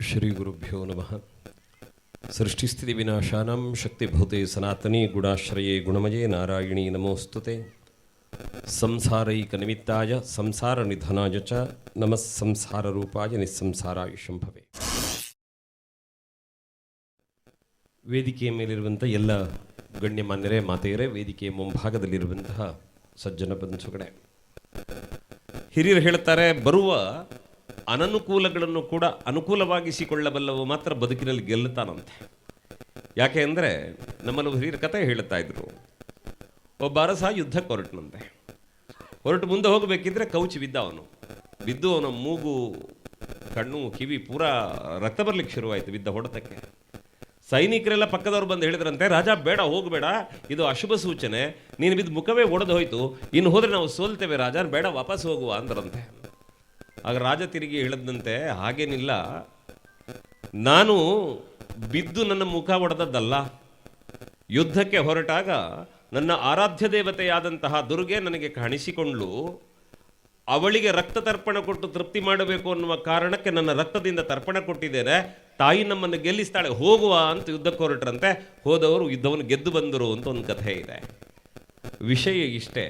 ಶ್ರೀ ಗುರುಭ್ಯೋ ನಮಃ. ಸೃಷ್ಟಿಸ್ಥಿತಿ ವಿನಾಶಾನಾಂ ಶಕ್ತಿಭೂತೆ ಸನಾತನಿ ಗುಣಾಶ್ರಯೇ ಗುಣಮಯೇ ನಾರಾಯಣೀ ನಮೋಸ್ತುತೆ. ಸಂಸಾರೈಕ ನಿಮಿತ್ತಾಯ ಸಂಸಾರ ನಿಧನಾಯ ಚ ನಮಃ ಸಂಸಾರ ರೂಪಾಯ ನಿಸ್ಸಂಸಾರಾಯ ಶಂಭವೆ. ವೇದಿಕೆಯ ಮೇಲಿರುವಂಥ ಎಲ್ಲ ಗಣ್ಯಮಾನ್ಯರೇ, ಮಾತೆಯರೇ, ವೇದಿಕೆಯ ಮುಂಭಾಗದಲ್ಲಿರುವಂತಹ ಸಜ್ಜನ ಬಂಧುಗಳೇ, ಹಿರಿಯರು ಹೇಳುತ್ತಾರೆ, ಬರುವ ಅನನುಕೂಲಗಳನ್ನು ಕೂಡ ಅನುಕೂಲವಾಗಿಸಿಕೊಳ್ಳಬಲ್ಲವು ಮಾತ್ರ ಬದುಕಿನಲ್ಲಿ ಗೆಲ್ಲುತ್ತಾನಂತೆ. ಯಾಕೆ ಅಂದರೆ ನಮ್ಮಲ್ಲಿ ಹಿರಿಯರ ಕಥೆ ಹೇಳುತ್ತಾ ಇದ್ರು. ಒಬ್ಬ ಅರಸ ಯುದ್ಧಕ್ಕೆ ಹೊರಟು ಮುಂದೆ ಹೋಗಬೇಕಿದ್ರೆ ಕೌಚಿ ಬಿದ್ದ. ಬಿದ್ದು ಅವನ ಮೂಗು, ಕಣ್ಣು, ಕಿವಿ ಪೂರಾ ರಕ್ತ ಬರಲಿಕ್ಕೆ ಶುರುವಾಯಿತು ಬಿದ್ದ ಹೊಡೆತಕ್ಕೆ. ಸೈನಿಕರೆಲ್ಲ ಪಕ್ಕದವ್ರು ಬಂದು ಹೇಳಿದ್ರಂತೆ, ರಾಜ ಬೇಡ, ಹೋಗಬೇಡ, ಇದು ಅಶುಭ ಸೂಚನೆ, ನೀನು ಬಿದ್ದು ಮುಖವೇ ಒಡೆದು ಹೋಯ್ತು, ಇನ್ನು ಹೋದರೆ ನಾವು ಸೋಲ್ತೇವೆ ರಾಜ, ಬೇಡ, ವಾಪಸ್ ಹೋಗುವ ಅಂದ್ರಂತೆ. ಆಗ ರಾಜ ತಿರುಗಿ ಹೇಳಿದಂತೆ, ಹಾಗೇನಿಲ್ಲ, ನಾನು ಬಿದ್ದು ನನ್ನ ಮುಖ ಒಡೆದದ್ದಲ್ಲ, ಯುದ್ಧಕ್ಕೆ ಹೊರಟಾಗ ನನ್ನ ಆರಾಧ್ಯ ದೇವತೆಯಾದಂತಹ ದುರ್ಗೆ ನನಗೆ ಕಾಣಿಸಿಕೊಂಡ್ಲು, ಅವಳಿಗೆ ರಕ್ತ ತರ್ಪಣ ಕೊಟ್ಟು ತೃಪ್ತಿ ಮಾಡಬೇಕು ಅನ್ನುವ ಕಾರಣಕ್ಕೆ ನನ್ನ ರಕ್ತದಿಂದ ತರ್ಪಣ ಕೊಟ್ಟಿದ್ದೇನೆ, ತಾಯಿ ನಮ್ಮನ್ನು ಗೆಲ್ಲಿಸ್ತಾಳೆ, ಹೋಗುವ ಅಂತ ಯುದ್ಧಕ್ಕೆ ಹೊರಟ್ರಂತೆ. ಹೋದವರು ಯುದ್ಧವನ್ನು ಗೆದ್ದು ಬಂದರು ಅಂತ ಒಂದು ಕಥೆ ಇದೆ. ವಿಷಯ ಇಷ್ಟೇ,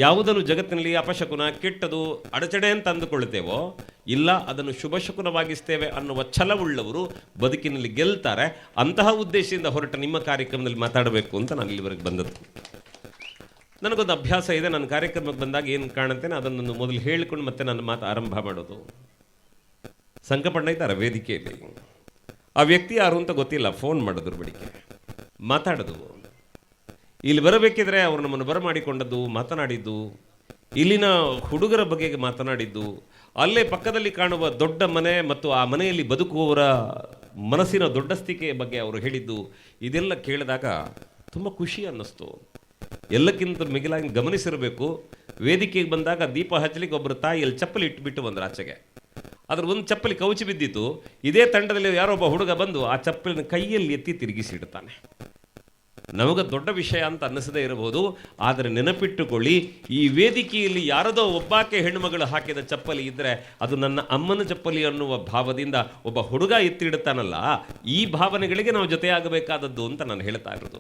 ಯಾವುದನ್ನು ಜಗತ್ತಿನಲ್ಲಿ ಅಪಶಕುನ, ಕೆಟ್ಟದು, ಅಡಚಣೆ ಅಂತ ಅಂದುಕೊಳ್ಳುತ್ತೇವೋ, ಇಲ್ಲ ಅದನ್ನು ಶುಭಶಕುನವಾಗಿಸ್ತೇವೆ ಅನ್ನುವ ಛಲವುಳ್ಳವರು ಬದುಕಿನಲ್ಲಿ ಗೆಲ್ತಾರೆ. ಅಂತಹ ಉದ್ದೇಶದಿಂದ ಹೊರಟ ನಿಮ್ಮ ಕಾರ್ಯಕ್ರಮದಲ್ಲಿ ಮಾತಾಡಬೇಕು ಅಂತ ನಾನು ಇಲ್ಲಿವರೆಗೆ ಬಂದದ್ದು. ನನಗೊಂದು ಅಭ್ಯಾಸ ಇದೆ, ನನ್ನ ಕಾರ್ಯಕ್ರಮಕ್ಕೆ ಬಂದಾಗ ಏನು ಕಾಣುತ್ತೇನೆ ಅದನ್ನು ಮೊದಲು ಹೇಳಿಕೊಂಡು ಮತ್ತೆ ನನ್ನ ಮಾತು ಆರಂಭ ಮಾಡೋದು. ಸಂಕಪಣ್ಣ ಇದ್ದಾರೆ ವೇದಿಕೆಯಲ್ಲಿ, ಆ ವ್ಯಕ್ತಿ ಯಾರು ಅಂತ ಗೊತ್ತಿಲ್ಲ, ಫೋನ್ ಮಾಡಿದ್ರು, ಬೆಳಿಗ್ಗೆ ಮಾತಾಡೋದು. ಇಲ್ಲಿ ಬರಬೇಕಿದ್ರೆ ಅವರು ನಮ್ಮನ್ನು ಬರಮಾಡಿಕೊಂಡದ್ದು, ಮಾತನಾಡಿದ್ದು, ಇಲ್ಲಿನ ಹುಡುಗರ ಬಗೆಗೆ ಮಾತನಾಡಿದ್ದು, ಅಲ್ಲೇ ಪಕ್ಕದಲ್ಲಿ ಕಾಣುವ ದೊಡ್ಡ ಮನೆ ಮತ್ತು ಆ ಮನೆಯಲ್ಲಿ ಬದುಕುವವರ ಮನಸ್ಸಿನ ದೊಡ್ಡಸ್ತಿಕೆಯ ಬಗ್ಗೆ ಅವರು ಹೇಳಿದ್ದು, ಇದೆಲ್ಲ ಕೇಳಿದಾಗ ತುಂಬ ಖುಷಿ ಅನ್ನಿಸ್ತು. ಎಲ್ಲಕ್ಕಿಂತ ಮಿಗಿಲಾಗಿ ಗಮನಿಸಿರಬೇಕು, ವೇದಿಕೆಗೆ ಬಂದಾಗ ದೀಪ ಹಚ್ಚಲಿಕ್ಕೆ ಒಬ್ಬರು ತಾಯಿಯಲ್ಲಿ ಚಪ್ಪಲಿ ಇಟ್ಟುಬಿಟ್ಟು ಬಂದರು ಆಚೆಗೆ. ಅದ್ರ ಒಂದು ಚಪ್ಪಲಿ ಕೌಚಿ ಬಿದ್ದಿತ್ತು. ಇದೇ ತಂಡದಲ್ಲಿ ಯಾರೊಬ್ಬ ಹುಡುಗ ಬಂದು ಆ ಚಪ್ಪಲಿನ ಕೈಯಲ್ಲಿ ಎತ್ತಿ ತಿರುಗಿಸಿಡ್ತಾನೆ. ನಮಗೆ ದೊಡ್ಡ ವಿಷಯ ಅಂತ ಅನ್ನಿಸದೇ ಇರಬಹುದು, ಆದರೆ ನೆನಪಿಟ್ಟುಕೊಳ್ಳಿ, ಈ ವೇದಿಕೆಯಲ್ಲಿ ಯಾರದೋ ಒಬ್ಬಾಕೆ ಹೆಣ್ಣುಮಗಳು ಹಾಕಿದ ಚಪ್ಪಲಿ ಇದ್ದರೆ ಅದು ನನ್ನ ಅಮ್ಮನ ಚಪ್ಪಲಿ ಅನ್ನುವ ಭಾವದಿಂದ ಒಬ್ಬ ಹುಡುಗ ಎತ್ತಿಡ್ತಾನಲ್ಲ, ಈ ಭಾವನೆಗಳಿಗೆ ನಾವು ಜೊತೆಯಾಗಬೇಕಾದದ್ದು ಅಂತ ನಾನು ಹೇಳ್ತಾ ಇರೋದು.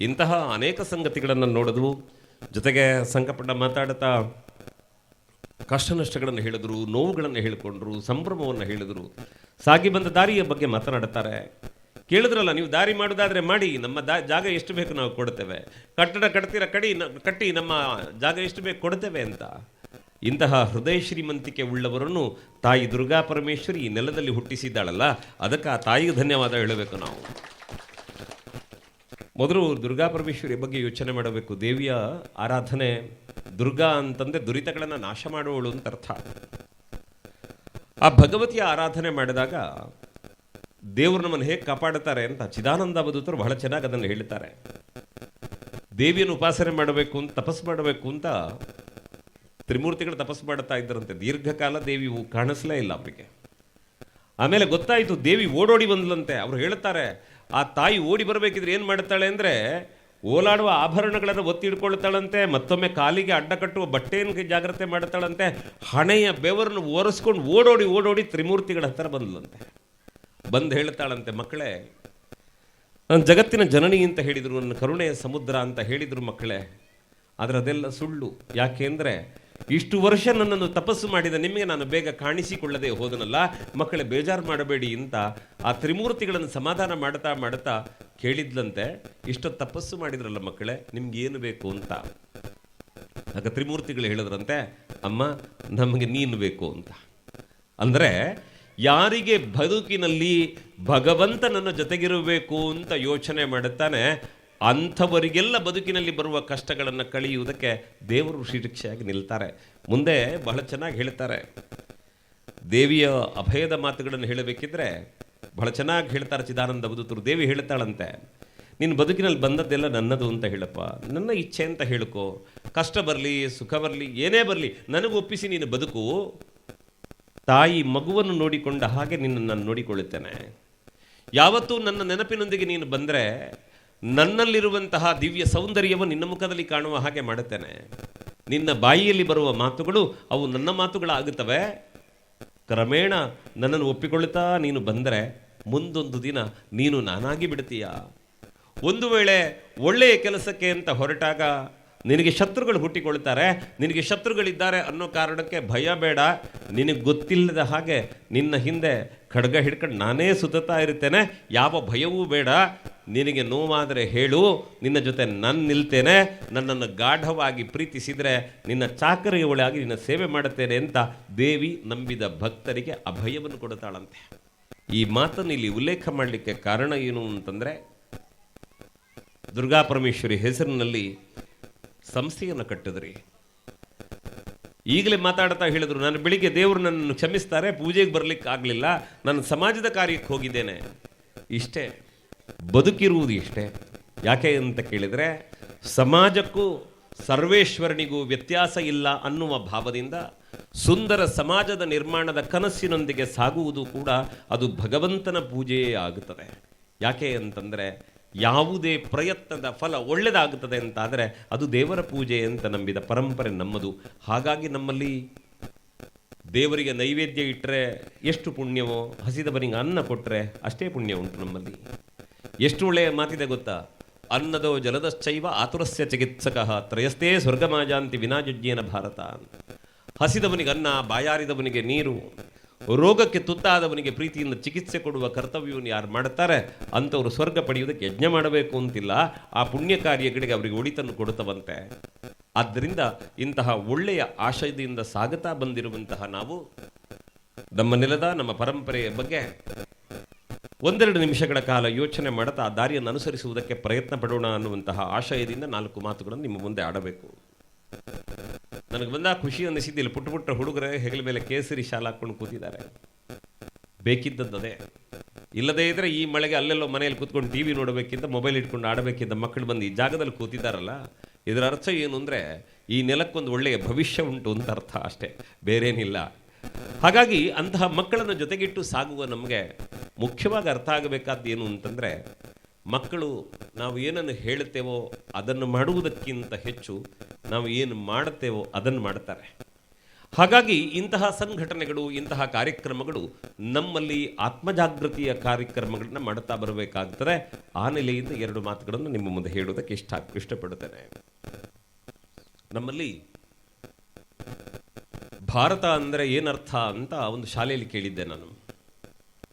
ಇಂತಹ ಅನೇಕ ಸಂಗತಿಗಳನ್ನು ನೋಡಿದ್ರು, ಜೊತೆಗೆ ಸಂಕಪಟ್ಟ ಮಾತಾಡ್ತಾ ಕಷ್ಟ ನಷ್ಟಗಳನ್ನು ಹೇಳಿದ್ರು, ನೋವುಗಳನ್ನು ಹೇಳಿಕೊಂಡ್ರು, ಸಂಭ್ರಮವನ್ನು ಹೇಳಿದರು, ಸಾಗಿ ಬಂದ ದಾರಿಯ ಬಗ್ಗೆ ಮಾತನಾಡುತ್ತಾರೆ. ಕೇಳಿದ್ರಲ್ಲ, ನೀವು ದಾರಿ ಮಾಡೋದಾದರೆ ಮಾಡಿ, ನಮ್ಮ ಜಾಗ ಎಷ್ಟು ಬೇಕು ನಾವು ಕೊಡ್ತೇವೆ, ಕಟ್ಟಡ ಕಟ್ಟಿ ನಮ್ಮ ಜಾಗ ಎಷ್ಟು ಬೇಕು ಕೊಡ್ತೇವೆ ಅಂತ. ಇಂತಹ ಹೃದಯ ಶ್ರೀಮಂತಿಕೆ ಉಳ್ಳವರನ್ನು ತಾಯಿ ದುರ್ಗಾ ಪರಮೇಶ್ವರಿ ಈ ನೆಲದಲ್ಲಿ ಹುಟ್ಟಿಸಿದ್ದಾಳಲ್ಲ, ಅದಕ್ಕೆ ಆ ತಾಯಿಗೆ ಧನ್ಯವಾದ ಹೇಳಬೇಕು ನಾವು. ಮೊದಲು ದುರ್ಗಾ ಪರಮೇಶ್ವರಿಯ ಬಗ್ಗೆ ಯೋಚನೆ ಮಾಡಬೇಕು. ದೇವಿಯ ಆರಾಧನೆ, ದುರ್ಗಾ ಅಂತಂದರೆ ದುರಿತಗಳನ್ನು ನಾಶ ಮಾಡುವವಳು ಅಂತ ಅರ್ಥ. ಆ ಭಗವತಿಯ ಆರಾಧನೆ ಮಾಡಿದಾಗ ದೇವರು ನಮ್ಮನ್ನು ಹೇಗೆ ಕಾಪಾಡುತ್ತಾರೆ ಅಂತ ಚಿದಾನಂದ ಅವಧೂತರು ಬಹಳ ಚೆನ್ನಾಗಿ ಅದನ್ನು ಹೇಳ್ತಾರೆ. ದೇವಿಯನ್ನು ಉಪಾಸನೆ ಮಾಡಬೇಕು ಅಂತ, ತಪಸ್ಸು ಮಾಡಬೇಕು ಅಂತ ತ್ರಿಮೂರ್ತಿಗಳು ತಪಸ್ಸು ಮಾಡುತ್ತಾ ಇದ್ದರಂತೆ. ದೀರ್ಘಕಾಲ ದೇವಿ ಕಾಣಿಸ್ಲೇ ಇಲ್ಲ ಅವರಿಗೆ. ಆಮೇಲೆ ಗೊತ್ತಾಯಿತು, ದೇವಿ ಓಡೋಡಿ ಬಂದ್ಲಂತೆ. ಅವರು ಹೇಳ್ತಾರೆ, ಆ ತಾಯಿ ಓಡಿ ಬರಬೇಕಿದ್ರೆ ಏನು ಮಾಡುತ್ತಾಳೆ ಅಂದರೆ, ಓಲಾಡುವ ಆಭರಣಗಳನ್ನು ಒತ್ತಿಡ್ಕೊಳ್ತಾಳಂತೆ, ಮತ್ತೊಮ್ಮೆ ಕಾಲಿಗೆ ಅಡ್ಡ ಕಟ್ಟುವ ಬಟ್ಟೆಯನ್ನು ಜಾಗ್ರತೆ ಮಾಡುತ್ತಾಳಂತೆ, ಹಣೆಯ ಬೆವರನ್ನು ಒರೆಸ್ಕೊಂಡು ಓಡೋಡಿ ತ್ರಿಮೂರ್ತಿಗಳ ಹತ್ತಿರ ಬಂದ್ಲಂತೆ. ಬಂದು ಹೇಳ್ತಾಳಂತೆ, ಮಕ್ಕಳೇ, ನಾನು ಜಗತ್ತಿನ ಜನನಿ ಅಂತ ಹೇಳಿದರು, ನನ್ನ ಕರುಣೆಯ ಸಮುದ್ರ ಅಂತ ಹೇಳಿದರು ಮಕ್ಕಳೇ, ಆದರೆ ಅದೆಲ್ಲ ಸುಳ್ಳು. ಯಾಕೆಂದರೆ ಇಷ್ಟು ವರ್ಷ ನನ್ನನ್ನು ತಪಸ್ಸು ಮಾಡಿದ ನಿಮಗೆ ನಾನು ಬೇಗ ಕಾಣಿಸಿಕೊಳ್ಳದೆ ಹೋದನಲ್ಲ, ಮಕ್ಕಳೇ ಬೇಜಾರು ಮಾಡಬೇಡಿ ಅಂತ ಆ ತ್ರಿಮೂರ್ತಿಗಳನ್ನು ಸಮಾಧಾನ ಮಾಡ್ತಾ ಕೇಳಿದ್ಲಂತೆ, ಇಷ್ಟೊತ್ತು ತಪಸ್ಸು ಮಾಡಿದ್ರಲ್ಲ ಮಕ್ಕಳೇ, ನಿಮ್ಗೇನು ಬೇಕು ಅಂತ. ಆಗ ತ್ರಿಮೂರ್ತಿಗಳು ಹೇಳಿದ್ರಂತೆ, ಅಮ್ಮ ನಮಗೆ ನೀನು ಬೇಕು ಅಂತ. ಅಂದರೆ ಯಾರಿಗೆ ಬದುಕಿನಲ್ಲಿ ಭಗವಂತ ನನ್ನ ಜೊತೆಗಿರಬೇಕು ಅಂತ ಯೋಚನೆ ಮಾಡುತ್ತಾನೆ, ಅಂಥವರಿಗೆಲ್ಲ ಬದುಕಿನಲ್ಲಿ ಬರುವ ಕಷ್ಟಗಳನ್ನು ಕಳೆಯುವುದಕ್ಕೆ ದೇವರು ಶ್ರೀರಕ್ಷೆಯಾಗಿ ನಿಲ್ತಾರೆ. ಮುಂದೆ ಬಹಳ ಚೆನ್ನಾಗಿ ಹೇಳ್ತಾರೆ, ದೇವಿಯ ಅಭಯದ ಮಾತುಗಳನ್ನು ಹೇಳಬೇಕಿದ್ರೆ ಬಹಳ ಚೆನ್ನಾಗಿ ಹೇಳ್ತಾರೆ ಚಿದಾನಂದ ಅವಧೂತರು. ದೇವಿ ಹೇಳ್ತಾಳಂತೆ, ನಿನ್ನ ಬದುಕಿನಲ್ಲಿ ಬಂದದ್ದೆಲ್ಲ ನನ್ನದು ಅಂತ ಹೇಳಪ್ಪ, ನನ್ನ ಇಚ್ಛೆ ಅಂತ ಹೇಳ್ಕೊ, ಕಷ್ಟ ಬರಲಿ ಸುಖ ಬರಲಿ ಏನೇ ಬರಲಿ ನನಗೆ ಒಪ್ಪಿಸಿ ನೀನು ಬದುಕು, ತಾಯಿ ಮಗುವನ್ನು ನೋಡಿಕೊಂಡ ಹಾಗೆ ನಿನ್ನನ್ನು ನಾನು ನೋಡಿಕೊಳ್ಳುತ್ತೇನೆ. ಯಾವತ್ತೂ ನನ್ನ ನೆನಪಿನೊಂದಿಗೆ ನೀನು ಬಂದರೆ ನನ್ನಲ್ಲಿರುವಂತಹ ದಿವ್ಯ ಸೌಂದರ್ಯವನ್ನು ನಿನ್ನ ಮುಖದಲ್ಲಿ ಕಾಣುವ ಹಾಗೆ ಮಾಡುತ್ತೇನೆ. ನಿನ್ನ ಬಾಯಿಯಲ್ಲಿ ಬರುವ ಮಾತುಗಳು ಅವು ನನ್ನ ಮಾತುಗಳಾಗುತ್ತವೆ, ಕ್ರಮೇಣ ನನ್ನನ್ನು ಒಪ್ಪಿಕೊಳ್ಳುತ್ತಾ ನೀನು ಬಂದರೆ ಮುಂದೊಂದು ದಿನ ನೀನು ನಾನಾಗಿ ಬಿಡ್ತೀಯ. ಒಂದು ವೇಳೆ ಒಳ್ಳೆಯ ಕೆಲಸಕ್ಕೆ ಅಂತ ಹೊರಟಾಗ ನಿನಗೆ ಶತ್ರುಗಳು ಹುಟ್ಟಿಕೊಳ್ತಾರೆ. ನಿನಗೆ ಶತ್ರುಗಳಿದ್ದಾರೆ ಅನ್ನೋ ಕಾರಣಕ್ಕೆ ಭಯ ಬೇಡ. ನಿನಗೆ ಗೊತ್ತಿಲ್ಲದ ಹಾಗೆ ನಿನ್ನ ಹಿಂದೆ ಖಡ್ಗ ಹಿಡ್ಕೊಂಡು ನಾನೇ ಸುತ್ತಾ ಇರ್ತೇನೆ. ಯಾವ ಭಯವೂ ಬೇಡ. ನಿನಗೆ ನೋವಾದರೆ ಹೇಳು, ನಿನ್ನ ಜೊತೆ ನಾನು ನಿಲ್ತೇನೆ. ನನ್ನನ್ನು ಗಾಢವಾಗಿ ಪ್ರೀತಿಸಿದರೆ ನಿನ್ನ ಚಾಕರಿಯೊಳಗಾಗಿ ನಿನ್ನ ಸೇವೆ ಮಾಡುತ್ತೇನೆ ಅಂತ ದೇವಿ ನಂಬಿದ ಭಕ್ತರಿಗೆ ಅಭಯವನ್ನು ಕೊಡುತ್ತಾಳಂತೆ. ಈ ಮಾತನ್ನು ಇಲ್ಲಿ ಉಲ್ಲೇಖ ಮಾಡಲಿಕ್ಕೆ ಕಾರಣ ಏನು ಅಂತಂದರೆ, ದುರ್ಗಾ ಪರಮೇಶ್ವರಿ ಹೆಸರಿನಲ್ಲಿ ಸಂಸ್ಥೆಯನ್ನು ಕಟ್ಟಿದ್ರಿ. ಈಗಲೇ ಮಾತಾಡ್ತಾ ಹೇಳಿದ್ರು, ನಾನು ಬೆಳಿಗ್ಗೆ ದೇವರು ನನ್ನನ್ನು ಕ್ಷಮಿಸ್ತಾರೆ, ಪೂಜೆಗೆ ಬರಲಿಕ್ಕೆ ಆಗಲಿಲ್ಲ, ನಾನು ಸಮಾಜದ ಕಾರ್ಯಕ್ಕೆ ಹೋಗಿದ್ದೇನೆ. ಇಷ್ಟೇ, ಬದುಕಿರುವುದು ಇಷ್ಟೇ. ಯಾಕೆ ಅಂತ ಕೇಳಿದರೆ, ಸಮಾಜಕ್ಕೂ ಸರ್ವೇಶ್ವರನಿಗೂ ವ್ಯತ್ಯಾಸ ಇಲ್ಲ ಅನ್ನುವ ಭಾವದಿಂದ ಸುಂದರ ಸಮಾಜದ ನಿರ್ಮಾಣದ ಕನಸಿನೊಂದಿಗೆ ಸಾಗುವುದು ಕೂಡ ಅದು ಭಗವಂತನ ಪೂಜೆಯೇ ಆಗುತ್ತದೆ. ಯಾಕೆ ಅಂತಂದರೆ, ಯಾವುದೇ ಪ್ರಯತ್ನದ ಫಲ ಒಳ್ಳೆಯದಾಗುತ್ತದೆ ಅಂತಾದರೆ ಅದು ದೇವರ ಪೂಜೆ ಅಂತ ನಂಬಿದ ಪರಂಪರೆ ನಮ್ಮದು. ಹಾಗಾಗಿ ನಮ್ಮಲ್ಲಿ ದೇವರಿಗೆ ನೈವೇದ್ಯ ಇಟ್ಟರೆ ಎಷ್ಟು ಪುಣ್ಯವೋ, ಹಸಿದವನಿಗೆ ಅನ್ನ ಕೊಟ್ಟರೆ ಅಷ್ಟೇ ಪುಣ್ಯ ಉಂಟು ನಮ್ಮಲ್ಲಿ. ಎಷ್ಟು ಒಳ್ಳೆಯ ಮಾತಿದೆ ಗೊತ್ತಾ? ಅನ್ನದೋ ಜಲದಶ್ಚೈವ ಆತುರಸ್ಯ ಚಿಕಿತ್ಸಕಃ ತ್ರಯಸ್ಥೇ ಸ್ವರ್ಗಮಾಜಾಂತಿ ವಿನಾಜುಜ್ಯೇನ ಭಾರತ. ಹಸಿದವನಿಗೆ ಅನ್ನ, ಬಾಯಾರಿದವನಿಗೆ ನೀರು, ರೋಗಕ್ಕೆ ತುತ್ತಾದವನಿಗೆ ಪ್ರೀತಿಯಿಂದ ಚಿಕಿತ್ಸೆ ಕೊಡುವ ಕರ್ತವ್ಯವನ್ನು ಯಾರು ಮಾಡುತ್ತಾರೆ ಅಂಥವರು ಸ್ವರ್ಗ ಪಡೆಯುವುದಕ್ಕೆ ಯಜ್ಞ ಮಾಡಬೇಕು ಅಂತಿಲ್ಲ. ಆ ಪುಣ್ಯ ಕಾರ್ಯಗಳಿಗೆ ಅವರಿಗೆ ಒಳಿತನ್ನು ಕೊಡುತ್ತವಂತೆ. ಆದ್ದರಿಂದ ಇಂತಹ ಒಳ್ಳೆಯ ಆಶಯದಿಂದ ಸಾಗುತ್ತಾ ಬಂದಿರುವಂತಹ ನಾವು ನಮ್ಮ ನೆಲದ ನಮ್ಮ ಪರಂಪರೆಯ ಬಗ್ಗೆ ಒಂದೆರಡು ನಿಮಿಷಗಳ ಕಾಲ ಯೋಚನೆ ಮಾಡುತ್ತಾ ಆ ದಾರಿಯನ್ನು ಅನುಸರಿಸುವುದಕ್ಕೆ ಪ್ರಯತ್ನ ಪಡೋಣ ಅನ್ನುವಂತಹ ಆಶಯದಿಂದ 4 ಮಾತುಗಳನ್ನು ನಿಮ್ಮ ಮುಂದೆ ಆಡಬೇಕು. ನನಗೆ ಬಂದ ಖುಷಿ ಅನ್ನಿಸಿದ್ದಿಲ್ಲ. ಪುಟ್ಟ ಪುಟ್ಟ ಹುಡುಗರೇ ಹೆಗಲ ಮೇಲೆ ಕೇಸರಿ ಶಾಲೆ ಹಾಕ್ಕೊಂಡು ಕೂತಿದ್ದಾರೆ. ಬೇಕಿದ್ದದ್ದೇ. ಇಲ್ಲದೇ ಇದ್ರೆ ಈ ಮಳೆಗೆ ಅಲ್ಲೆಲ್ಲೋ ಮನೆಯಲ್ಲಿ ಕೂತ್ಕೊಂಡು ಟಿ ವಿ ನೋಡಬೇಕಿಂತ, ಮೊಬೈಲ್ ಇಟ್ಕೊಂಡು ಆಡಬೇಕಿದ್ದ ಮಕ್ಕಳು ಬಂದು ಈ ಜಾಗದಲ್ಲಿ ಕೂತಿದ್ದಾರಲ್ಲ, ಇದರ ಅರ್ಥ ಏನು ಅಂದರೆ ಈ ನೆಲಕ್ಕೊಂದು ಒಳ್ಳೆಯ ಭವಿಷ್ಯ ಉಂಟು ಅಂತ ಅರ್ಥ ಅಷ್ಟೇ, ಬೇರೇನಿಲ್ಲ. ಹಾಗಾಗಿ ಅಂತಹ ಮಕ್ಕಳನ್ನು ಜೊತೆಗಿಟ್ಟು ಸಾಗುವ ನಮಗೆ ಮುಖ್ಯವಾಗಿ ಅರ್ಥ ಆಗಬೇಕಾದ್ದು ಏನು ಅಂತಂದರೆ, ಮಕ್ಕಳು ನಾವು ಏನನ್ನು ಹೇಳುತ್ತೇವೋ ಅದನ್ನು ಮಾಡುವುದಕ್ಕಿಂತ ಹೆಚ್ಚು ನಾವು ಏನು ಮಾಡುತ್ತೇವೋ ಅದನ್ನು ಮಾಡ್ತಾರೆ. ಹಾಗಾಗಿ ಇಂತಹ ಸಂಘಟನೆಗಳು, ಇಂತಹ ಕಾರ್ಯಕ್ರಮಗಳು ನಮ್ಮಲ್ಲಿ ಆತ್ಮಜಾಗೃತಿಯ ಕಾರ್ಯಕ್ರಮಗಳನ್ನ ಮಾಡುತ್ತಾ ಬರಬೇಕಾಗ್ತದೆ. ಆ ನೆಲೆಯಿಂದ 2 ಮಾತುಗಳನ್ನು ನಿಮ್ಮ ಮುಂದೆ ಹೇಳುವುದಕ್ಕೆ ಇಷ್ಟಪಡುತ್ತೇನೆ. ನಮ್ಮಲ್ಲಿ ಭಾರತ ಅಂದರೆ ಏನರ್ಥ ಅಂತ ಒಂದು ಶಾಲೆಯಲ್ಲಿ ಕೇಳಿದ್ದೆ ನಾನು.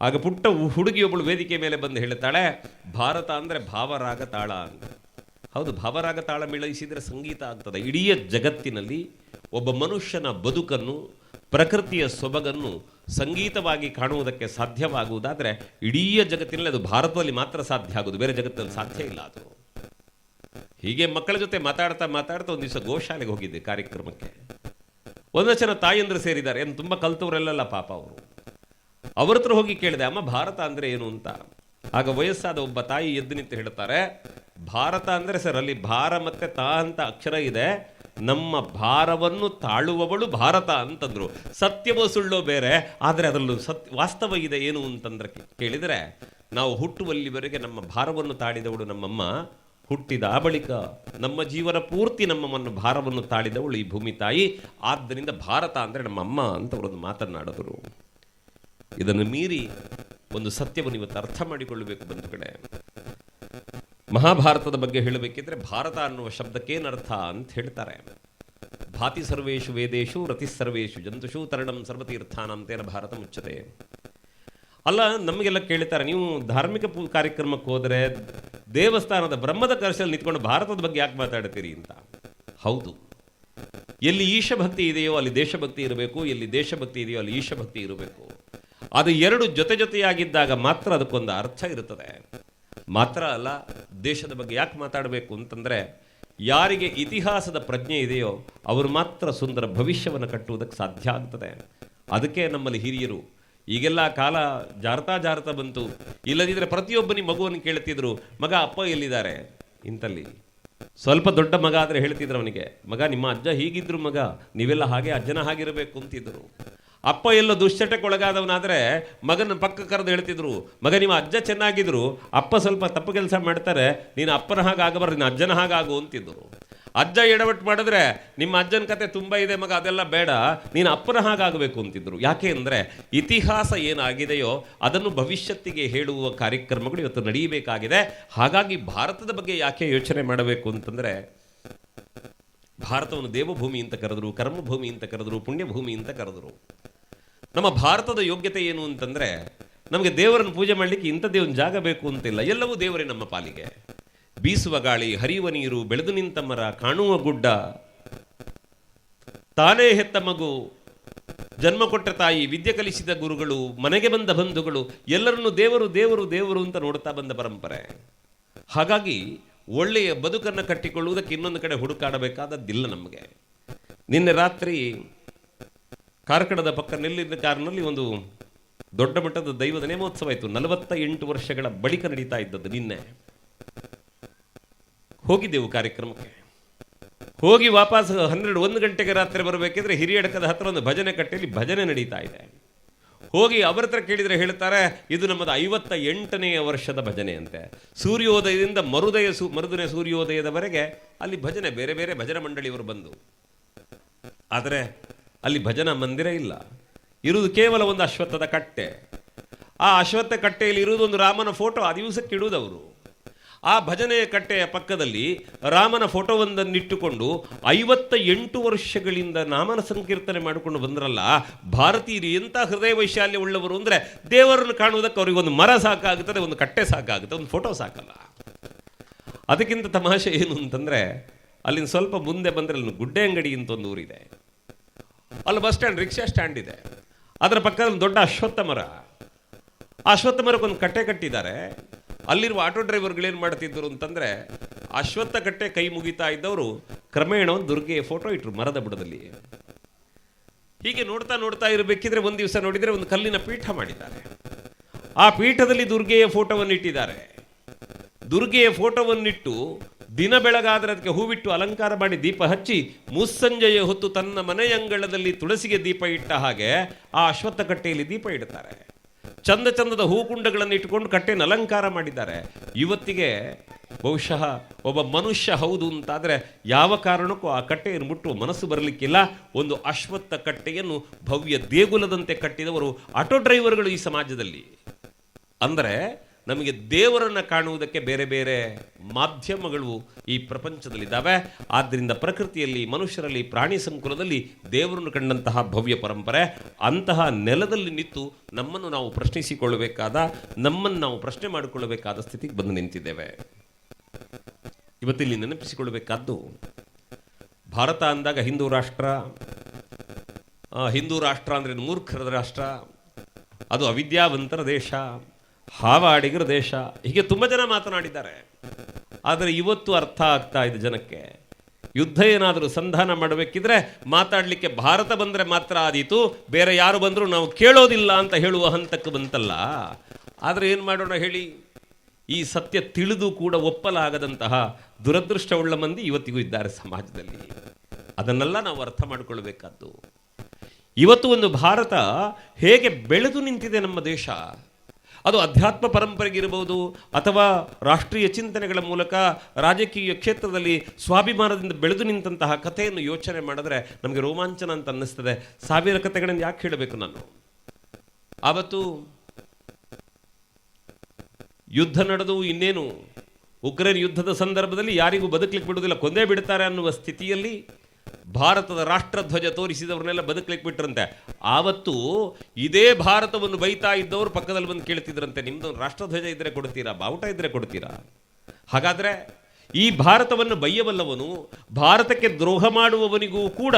ಆಗ ಪುಟ್ಟ ಹುಡುಗಿಯೊಬ್ಬಳು ವೇದಿಕೆ ಮೇಲೆ ಬಂದು ಹೇಳುತ್ತಾಳೆ, ಭಾರತ ಅಂದರೆ ಭಾವರಾಗ ತಾಳ ಅಂತ. ಹೌದು, ಭಾವರಾಗ ತಾಳ ಮೇಳೈಸಿದರೆ ಸಂಗೀತ ಆಗ್ತದೆ. ಇಡೀ ಜಗತ್ತಿನಲ್ಲಿ ಒಬ್ಬ ಮನುಷ್ಯನ ಬದುಕನ್ನು, ಪ್ರಕೃತಿಯ ಸೊಬಗನ್ನು ಸಂಗೀತವಾಗಿ ಕಾಣುವುದಕ್ಕೆ ಸಾಧ್ಯವಾಗುವುದಾದರೆ ಇಡೀ ಜಗತ್ತಿನಲ್ಲಿ ಅದು ಭಾರತದಲ್ಲಿ ಮಾತ್ರ ಸಾಧ್ಯ ಆಗುವುದು, ಬೇರೆ ಜಗತ್ತಲ್ಲಿ ಸಾಧ್ಯ ಇಲ್ಲ ಅದು. ಹೀಗೆ ಮಕ್ಕಳ ಜೊತೆ ಮಾತಾಡ್ತಾ ಒಂದು ದಿವಸ ಗೋಶಾಲೆಗೆ ಹೋಗಿದ್ದೆ ಕಾರ್ಯಕ್ರಮಕ್ಕೆ. ಒಂದಷ್ಟು ಜನ ತಾಯಂದ್ರು ಸೇರಿದ್ದಾರೆ, ಏನು ತುಂಬ ಕಲ್ತವರೆಲ್ಲ ಪಾಪ ಅವರು. ಅವ್ರ ಹತ್ರ ಹೋಗಿ ಕೇಳಿದೆ, ಅಮ್ಮ ಭಾರತ ಅಂದರೆ ಏನು ಅಂತ. ಆಗ ವಯಸ್ಸಾದ ಒಬ್ಬ ತಾಯಿ ಎದ್ದು ನಿಂತು ಹೇಳ್ತಾರೆ, ಭಾರತ ಅಂದರೆ ಸರ್ ಅಲ್ಲಿ ಭಾರ ಮತ್ತೆ ತಾ ಅಂತ ಅಕ್ಷರ ಇದೆ, ನಮ್ಮ ಭಾರವನ್ನು ತಾಳುವವಳು ಭಾರತ ಅಂತಂದ್ರು. ಸತ್ಯವೋ ಸುಳ್ಳೋ ಬೇರೆ, ಆದರೆ ಅದರಲ್ಲೂ ವಾಸ್ತವ ಇದೆ ಏನು ಅಂತಂದ್ರೆ ಕೇಳಿದರೆ, ನಾವು ಹುಟ್ಟುವಲ್ಲಿವರೆಗೆ ನಮ್ಮ ಭಾರವನ್ನು ತಾಳಿದವಳು ನಮ್ಮಮ್ಮ, ಹುಟ್ಟಿದ ಆ ಬಳಿಕ ನಮ್ಮ ಜೀವನ ಪೂರ್ತಿ ನಮ್ಮನ್ನು ಭಾರವನ್ನು ತಾಳಿದವಳು ಈ ಭೂಮಿ ತಾಯಿ. ಆದ್ದರಿಂದ ಭಾರತ ಅಂದರೆ ನಮ್ಮಮ್ಮ ಅಂತ ಅವರೊಂದು ಮಾತನಾಡಿದರು. ಇದನ್ನು ಮೀರಿ ಒಂದು ಸತ್ಯವನ್ನು ಇವತ್ತು ಅರ್ಥ ಮಾಡಿಕೊಳ್ಳಬೇಕು ಬಂಧುಗಳೇ. ಮಹಾಭಾರತದ ಬಗ್ಗೆ ಹೇಳಬೇಕಿದ್ರೆ ಭಾರತ ಅನ್ನುವ ಶಬ್ದಕ್ಕೇನರ್ಥ ಅಂತ ಹೇಳ್ತಾರೆ. ಭಾತಿ ಸರ್ವೇಷು ವೇದೇಶು ರತಿ ಸರ್ವೇಷು ಜಂತುಷು ತರಣಂ ಸರ್ವತೀರ್ಥಾನಾಂ ತೇನ ಭಾರತ ಮುಚ್ಚತೆ. ಅಲ್ಲ, ನಮಗೆಲ್ಲ ಕೇಳ್ತಾರೆ, ನೀವು ಧಾರ್ಮಿಕ ಕಾರ್ಯಕ್ರಮಕ್ಕೆ ಹೋದರೆ ದೇವಸ್ಥಾನದ ಬ್ರಹ್ಮದ ಕಲಶದಲ್ಲಿ ನಿಂತ್ಕೊಂಡು ಭಾರತದ ಬಗ್ಗೆ ಯಾಕೆ ಮಾತಾಡ್ತೀರಿ ಅಂತ. ಹೌದು, ಎಲ್ಲಿ ಈಶಭಕ್ತಿ ಇದೆಯೋ ಅಲ್ಲಿ ದೇಶಭಕ್ತಿ ಇರಬೇಕು, ಎಲ್ಲಿ ದೇಶಭಕ್ತಿ ಇದೆಯೋ ಅಲ್ಲಿ ಈಶಭಕ್ತಿ ಇರಬೇಕು. ಅದು 2 ಜೊತೆಯಾಗಿದ್ದಾಗ ಮಾತ್ರ ಅದಕ್ಕೊಂದು ಅರ್ಥ ಇರುತ್ತದೆ. ಮಾತ್ರ ಅಲ್ಲ, ದೇಶದ ಬಗ್ಗೆ ಯಾಕೆ ಮಾತಾಡಬೇಕು ಅಂತಂದರೆ, ಯಾರಿಗೆ ಇತಿಹಾಸದ ಪ್ರಜ್ಞೆ ಇದೆಯೋ ಅವರು ಮಾತ್ರ ಸುಂದರ ಭವಿಷ್ಯವನ್ನು ಕಟ್ಟುವುದಕ್ಕೆ ಸಾಧ್ಯ ಆಗ್ತದೆ. ಅದಕ್ಕೆ ನಮ್ಮಲ್ಲಿ ಹಿರಿಯರು ಈಗೆಲ್ಲ ಕಾಲ ಜಾರ್ತಾ ಬಂತು. ಇಲ್ಲದಿದ್ದರೆ ಪ್ರತಿಯೊಬ್ಬನಿ ಮಗುವನ್ನು ಕೇಳ್ತಿದ್ರು, ಮಗ ಅಪ್ಪ ಎಲ್ಲಿದ್ದಾರೆ ಇಂತಲ್ಲಿ. ಸ್ವಲ್ಪ ದೊಡ್ಡ ಮಗ ಆದರೆ ಹೇಳ್ತಿದ್ರು ಅವನಿಗೆ, ಮಗ ನಿಮ್ಮ ಅಜ್ಜ ಹೀಗಿದ್ರು ಮಗ, ನೀವೆಲ್ಲ ಹಾಗೆ ಅಜ್ಜನ ಹಾಗಿರಬೇಕು ಅಂತಿದ್ರು. ಅಪ್ಪ ಎಲ್ಲ ದುಶ್ಚಟಕ್ಕೊಳಗಾದವನಾದರೆ ಮಗನ ಪಕ್ಕ ಕರೆದು ಹೇಳ್ತಿದ್ರು, ಮಗ ನಿಮ್ಮ ಅಜ್ಜ ಚೆನ್ನಾಗಿದ್ರು, ಅಪ್ಪ ಸ್ವಲ್ಪ ತಪ್ಪು ಕೆಲಸ ಮಾಡ್ತಾರೆ, ನೀನು ಅಪ್ಪನ ಹಾಗಾಗಬಾರ್ದು, ನೀನು ಅಜ್ಜನ ಹಾಗಾಗು ಅಂತಿದ್ರು. ಅಜ್ಜ ಎಡವಟ್ಟು ಮಾಡಿದ್ರೆ ನಿಮ್ಮ ಅಜ್ಜನ ಕತೆ ತುಂಬ ಇದೆ ಮಗ, ಅದೆಲ್ಲ ಬೇಡ, ನೀನು ಅಪ್ಪನ ಹಾಗಾಗಬೇಕು ಅಂತಿದ್ರು. ಯಾಕೆ ಅಂದರೆ ಇತಿಹಾಸ ಏನಾಗಿದೆಯೋ ಅದನ್ನು ಭವಿಷ್ಯತ್ತಿಗೆ ಹೇಳುವ ಕಾರ್ಯಕ್ರಮಗಳು ಇವತ್ತು ನಡೆಯಬೇಕಾಗಿದೆ. ಹಾಗಾಗಿ ಭಾರತದ ಬಗ್ಗೆ ಯಾಕೆ ಯೋಚನೆ ಮಾಡಬೇಕು ಅಂತಂದರೆ, ಭಾರತವನ್ನು ದೇವಭೂಮಿ ಅಂತ ಕರೆದರು, ಕರ್ಮಭೂಮಿ ಅಂತ ಕರೆದರು, ಪುಣ್ಯಭೂಮಿ ಅಂತ ಕರೆದರು. ನಮ್ಮ ಭಾರತದ ಯೋಗ್ಯತೆ ಏನು ಅಂತಂದರೆ, ನಮಗೆ ದೇವರನ್ನು ಪೂಜೆ ಮಾಡಲಿಕ್ಕೆ ಇಂಥದ್ದೇ ಒಂದು ಜಾಗ ಬೇಕು ಅಂತಿಲ್ಲ, ಎಲ್ಲವೂ ದೇವರೇ ನಮ್ಮ ಪಾಲಿಗೆ. ಬೀಸುವ ಗಾಳಿ, ಹರಿಯುವ ನೀರು, ಬೆಳೆದು ನಿಂತ ಮರ, ಕಾಣುವ ಗುಡ್ಡ, ತಾನೇ ಹೆತ್ತ ಮಗು, ಜನ್ಮ ಕೊಟ್ಟ ತಾಯಿ, ವಿದ್ಯೆ ಕಲಿಸಿದ ಗುರುಗಳು, ಮನೆಗೆ ಬಂದ ಬಂಧುಗಳು, ಎಲ್ಲರನ್ನು ದೇವರು ದೇವರು ದೇವರು ಅಂತ ನೋಡ್ತಾ ಬಂದ ಪರಂಪರೆ. ಹಾಗಾಗಿ ಒಳ್ಳೆಯ ಬದುಕನ್ನು ಕಟ್ಟಿಕೊಳ್ಳುವುದಕ್ಕೆ ಇನ್ನೊಂದು ಕಡೆ ಹುಡುಕಾಡಬೇಕಾದದ್ದಿಲ್ಲ ನಮಗೆ. ನಿನ್ನೆ ರಾತ್ರಿ ಕಾರ್ಕಳದ ಪಕ್ಕ ನೆಲ್ಲಿನ ಕಾರಿನಲ್ಲಿ ಒಂದು ದೊಡ್ಡ ಮಟ್ಟದ ದೈವದ ನೇಮೋತ್ಸವ ಇತ್ತು. 48 ವರ್ಷಗಳ ಬಳಿಕ ನಡೀತಾ ಇದ್ದದ್ದು. ನಿನ್ನೆ ಹೋಗಿದ್ದೆವು ಕಾರ್ಯಕ್ರಮಕ್ಕೆ. ಹೋಗಿ ವಾಪಸ್ 1 ಗಂಟೆಗೆ ರಾತ್ರಿ ಬರಬೇಕಿದ್ರೆ ಹಿರಿಯಡಕದ ಹತ್ರ ಒಂದು ಭಜನೆ ಕಟ್ಟೆಯಲ್ಲಿ ಭಜನೆ ನಡೀತಾ ಇದೆ. ಹೋಗಿ ಅವರ ಹತ್ರ ಕೇಳಿದರೆ ಹೇಳ್ತಾರೆ, ಇದು ನಮ್ಮದು 58ನೇ ವರ್ಷದ ಭಜನೆ ಅಂತೆ. ಸೂರ್ಯೋದಯದಿಂದ ಮರುದಿನ ಸೂರ್ಯೋದಯದವರೆಗೆ ಅಲ್ಲಿ ಭಜನೆ, ಬೇರೆ ಬೇರೆ ಭಜನಾ ಮಂಡಳಿಯವರು ಬಂದು. ಆದರೆ ಅಲ್ಲಿ ಭಜನಾ ಮಂದಿರ ಇಲ್ಲ, ಇರುವುದು ಕೇವಲ ಒಂದು ಅಶ್ವತ್ಥದ ಕಟ್ಟೆ. ಆ ಅಶ್ವತ್ಥ ಕಟ್ಟೆಯಲ್ಲಿ ಇರುವುದು ಒಂದು ರಾಮನ ಫೋಟೋ, ಆ ದಿವಸಕ್ಕೆ ಇಡುವುದವರು. ಆ ಭಜನೆಯ ಕಟ್ಟೆಯ ಪಕ್ಕದಲ್ಲಿ ರಾಮನ ಫೋಟೋವೊಂದನ್ನಿಟ್ಟುಕೊಂಡು 58 ವರ್ಷಗಳಿಂದ ನಾಮನ ಸಂಕೀರ್ತನೆ ಮಾಡಿಕೊಂಡು ಬಂದ್ರಲ್ಲ ಭಾರತೀಯರು. ಎಂಥ ಹೃದಯ ವೈಶಾಲ್ಯ ಉಳ್ಳವರು ಅಂದರೆ, ದೇವರನ್ನು ಕಾಣುವುದಕ್ಕೆ ಅವರಿಗೊಂದು ಮರ ಸಾಕಾಗುತ್ತದೆ, ಒಂದು ಕಟ್ಟೆ ಸಾಕಾಗುತ್ತೆ, ಒಂದು ಫೋಟೋ ಸಾಕಲ್ಲ. ಅದಕ್ಕಿಂತ ತಮಾಷೆ ಏನು ಅಂತಂದರೆ, ಅಲ್ಲಿಂದ ಸ್ವಲ್ಪ ಮುಂದೆ ಬಂದರೆ ಅಲ್ಲಿ ಗುಡ್ಡೆ ಅಂಗಡಿ ಅಂತ ಒಂದು ಊರಿದೆ. ಅಲ್ಲಿ ಬಸ್ ಸ್ಟ್ಯಾಂಡ್, ರಿಕ್ಷಾ ಸ್ಟ್ಯಾಂಡ್ ಇದೆ. ಅದರ ಪಕ್ಕದಲ್ಲಿ ದೊಡ್ಡ ಅಶ್ವತ್ಥ ಮರ. ಆ ಅಶ್ವತ್ಥ ಮರಕ್ಕೊಂದು ಕಟ್ಟೆ ಕಟ್ಟಿದ್ದಾರೆ. ಅಲ್ಲಿರುವ ಆಟೋ ಡ್ರೈವರ್ಗಳೇನು ಮಾಡ್ತಿದ್ರು ಅಂತಂದರೆ, ಅಶ್ವತ್ಥ ಕಟ್ಟೆ ಕೈ ಮುಗಿತಾ ಇದ್ದವರು ಕ್ರಮೇಣ ಒಂದು ದುರ್ಗೆಯ ಫೋಟೋ ಇಟ್ಟರು ಮರದ ಬುಡದಲ್ಲಿ. ಹೀಗೆ ನೋಡ್ತಾ ನೋಡ್ತಾ ಇರಬೇಕಿದ್ರೆ ಒಂದು ದಿವಸ ನೋಡಿದರೆ ಒಂದು ಕಲ್ಲಿನ ಪೀಠ ಮಾಡಿದ್ದಾರೆ. ಆ ಪೀಠದಲ್ಲಿ ದುರ್ಗೆಯ ಫೋಟೋವನ್ನು ಇಟ್ಟಿದ್ದಾರೆ. ದುರ್ಗೆಯ ಫೋಟೋವನ್ನಿಟ್ಟು ದಿನ ಬೆಳಗಾದರೆ ಅದಕ್ಕೆ ಹೂವಿಟ್ಟು ಅಲಂಕಾರ ಮಾಡಿ ದೀಪ ಹಚ್ಚಿ, ಮುಸ್ಸಂಜೆಯ ಹೊತ್ತು ತನ್ನ ಮನೆಯಂಗಳದಲ್ಲಿ ತುಳಸಿಗೆ ದೀಪ ಇಟ್ಟ ಹಾಗೆ ಆ ಅಶ್ವತ್ಥ ಕಟ್ಟೆಯಲ್ಲಿ ದೀಪ ಇಡ್ತಾರೆ. ಚಂದ ಚಂದದ ಹೂಕುಂಡಗಳನ್ನು ಇಟ್ಟುಕೊಂಡು ಕಟ್ಟೆಯನ್ನು ಅಲಂಕಾರ ಮಾಡಿದ್ದಾರೆ. ಇವತ್ತಿಗೆ ಬಹುಶಃ ಒಬ್ಬ ಮನುಷ್ಯ ಹೌದು ಅಂತಾದರೆ ಯಾವ ಕಾರಣಕ್ಕೂ ಆ ಕಟ್ಟೆಯನ್ನು ಮುಟ್ಟುವ ಮನಸ್ಸು ಬರಲಿಕ್ಕಿಲ್ಲ. ಒಂದು ಅಶ್ವತ್ಥ ಕಟ್ಟೆಯನ್ನು ಭವ್ಯ ದೇಗುಲದಂತೆ ಕಟ್ಟಿದವರು ಆಟೋ ಡ್ರೈವರ್ಗಳು ಈ ಸಮಾಜದಲ್ಲಿ. ಅಂದರೆ ನಮಗೆ ದೇವರನ್ನು ಕಾಣುವುದಕ್ಕೆ ಬೇರೆ ಬೇರೆ ಮಾಧ್ಯಮಗಳು ಈ ಪ್ರಪಂಚದಲ್ಲಿದ್ದಾವೆ. ಆದ್ದರಿಂದ ಪ್ರಕೃತಿಯಲ್ಲಿ, ಮನುಷ್ಯರಲ್ಲಿ, ಪ್ರಾಣಿ ಸಂಕುಲದಲ್ಲಿ ದೇವರನ್ನು ಕಂಡಂತಹ ಭವ್ಯ ಪರಂಪರೆ. ಅಂತಹ ನೆಲದಲ್ಲಿ ನಿಂತು ನಮ್ಮನ್ನು ನಾವು ಪ್ರಶ್ನಿಸಿಕೊಳ್ಳಬೇಕಾದ, ನಮ್ಮನ್ನು ನಾವು ಪ್ರಶ್ನೆ ಮಾಡಿಕೊಳ್ಳಬೇಕಾದ ಸ್ಥಿತಿಗೆ ಬಂದು ನಿಂತಿದ್ದೇವೆ. ಇವತ್ತಿಲ್ಲಿ ನೆನಪಿಸಿಕೊಳ್ಳಬೇಕಾದ್ದು, ಭಾರತ ಅಂದಾಗ ಹಿಂದೂ ರಾಷ್ಟ್ರ. ಹಿಂದೂ ರಾಷ್ಟ್ರ ಅಂದರೆ ಮೂರ್ಖರ ರಾಷ್ಟ್ರ, ಅದು ಅವಿದ್ಯಾವಂತರ ದೇಶ, ಹಾವಾಡಿಗರ ದೇಶ, ಹೀಗೆ ತುಂಬ ಜನ ಮಾತನಾಡಿದ್ದಾರೆ. ಆದರೆ ಇವತ್ತು ಅರ್ಥ ಆಗ್ತಾ ಇದೆ ಜನಕ್ಕೆ, ಯುದ್ಧ ಏನಾದರೂ ಸಂಧಾನ ಮಾಡಬೇಕಿದ್ರೆ ಮಾತಾಡಲಿಕ್ಕೆ ಭಾರತ ಬಂದರೆ ಮಾತ್ರ ಆದೀತು, ಬೇರೆ ಯಾರು ಬಂದರೂ ನಾವು ಕೇಳೋದಿಲ್ಲ ಅಂತ ಹೇಳುವ ಹಂತಕ್ಕೆ ಬಂತಲ್ಲ. ಆದರೆ ಏನು ಮಾಡೋಣ ಹೇಳಿ, ಈ ಸತ್ಯ ತಿಳಿದು ಕೂಡ ಒಪ್ಪಲಾಗದಂತಹ ದುರದೃಷ್ಟವುಳ್ಳ ಮಂದಿ ಇವತ್ತಿಗೂ ಇದ್ದಾರೆ ಸಮಾಜದಲ್ಲಿ. ಅದನ್ನೆಲ್ಲ ನಾವು ಅರ್ಥ ಮಾಡಿಕೊಳ್ಳಬೇಕಾದ್ದು. ಇವತ್ತು ಒಂದು ಭಾರತ ಹೇಗೆ ಬೆಳೆದು ನಿಂತಿದೆ ನಮ್ಮ ದೇಶ, ಅದು ಅಧ್ಯಾತ್ಮ ಪರಂಪರೆಗಿರಬಹುದು ಅಥವಾ ರಾಷ್ಟ್ರೀಯ ಚಿಂತನೆಗಳ ಮೂಲಕ ರಾಜಕೀಯ ಕ್ಷೇತ್ರದಲ್ಲಿ ಸ್ವಾಭಿಮಾನದಿಂದ ಬೆಳೆದು ನಿಂತಹ ಕಥೆಯನ್ನು ಯೋಚನೆ ಮಾಡಿದ್ರೆ ನಮಗೆ ರೋಮಾಂಚನ ಅಂತ ಅನ್ನಿಸ್ತದೆ. 1000 ಕಥೆಗಳನ್ನು ಯಾಕೆ ಹೇಳಬೇಕು ನಾನು? ಆವತ್ತು ಯುದ್ಧ ನಡೆದು ಇನ್ನೇನು ಉಕ್ರೇನ್ ಯುದ್ಧದ ಸಂದರ್ಭದಲ್ಲಿ ಯಾರಿಗೂ ಬದುಕಲಿಕ್ಕೆ ಬಿಡುವುದಿಲ್ಲ, ಕೊಂದೇ ಬಿಡ್ತಾರೆ ಅನ್ನುವ ಸ್ಥಿತಿಯಲ್ಲಿ ಭಾರತದ ರಾಷ್ಟ್ರಧ್ವಜ ತೋರಿಸಿದವ್ರನ್ನೆಲ್ಲ ಬದುಕಲಿಕ್ಕೆ ಬಿಟ್ರಂತೆ. ಆವತ್ತು ಇದೇ ಭಾರತವನ್ನು ಬೈತಾ ಇದ್ದವರು ಪಕ್ಕದಲ್ಲಿ ಬಂದು ಕೇಳ್ತಿದ್ರಂತೆ, ನಿಮ್ದು ರಾಷ್ಟ್ರಧ್ವಜ ಇದ್ರೆ ಕೊಡ್ತೀರಾ, ಬಾವುಟ ಇದ್ರೆ ಕೊಡ್ತೀರಾ? ಹಾಗಾದ್ರೆ ಈ ಭಾರತವನ್ನು ಬೈಯಬಲ್ಲವನು, ಭಾರತಕ್ಕೆ ದ್ರೋಹ ಮಾಡುವವನಿಗೂ ಕೂಡ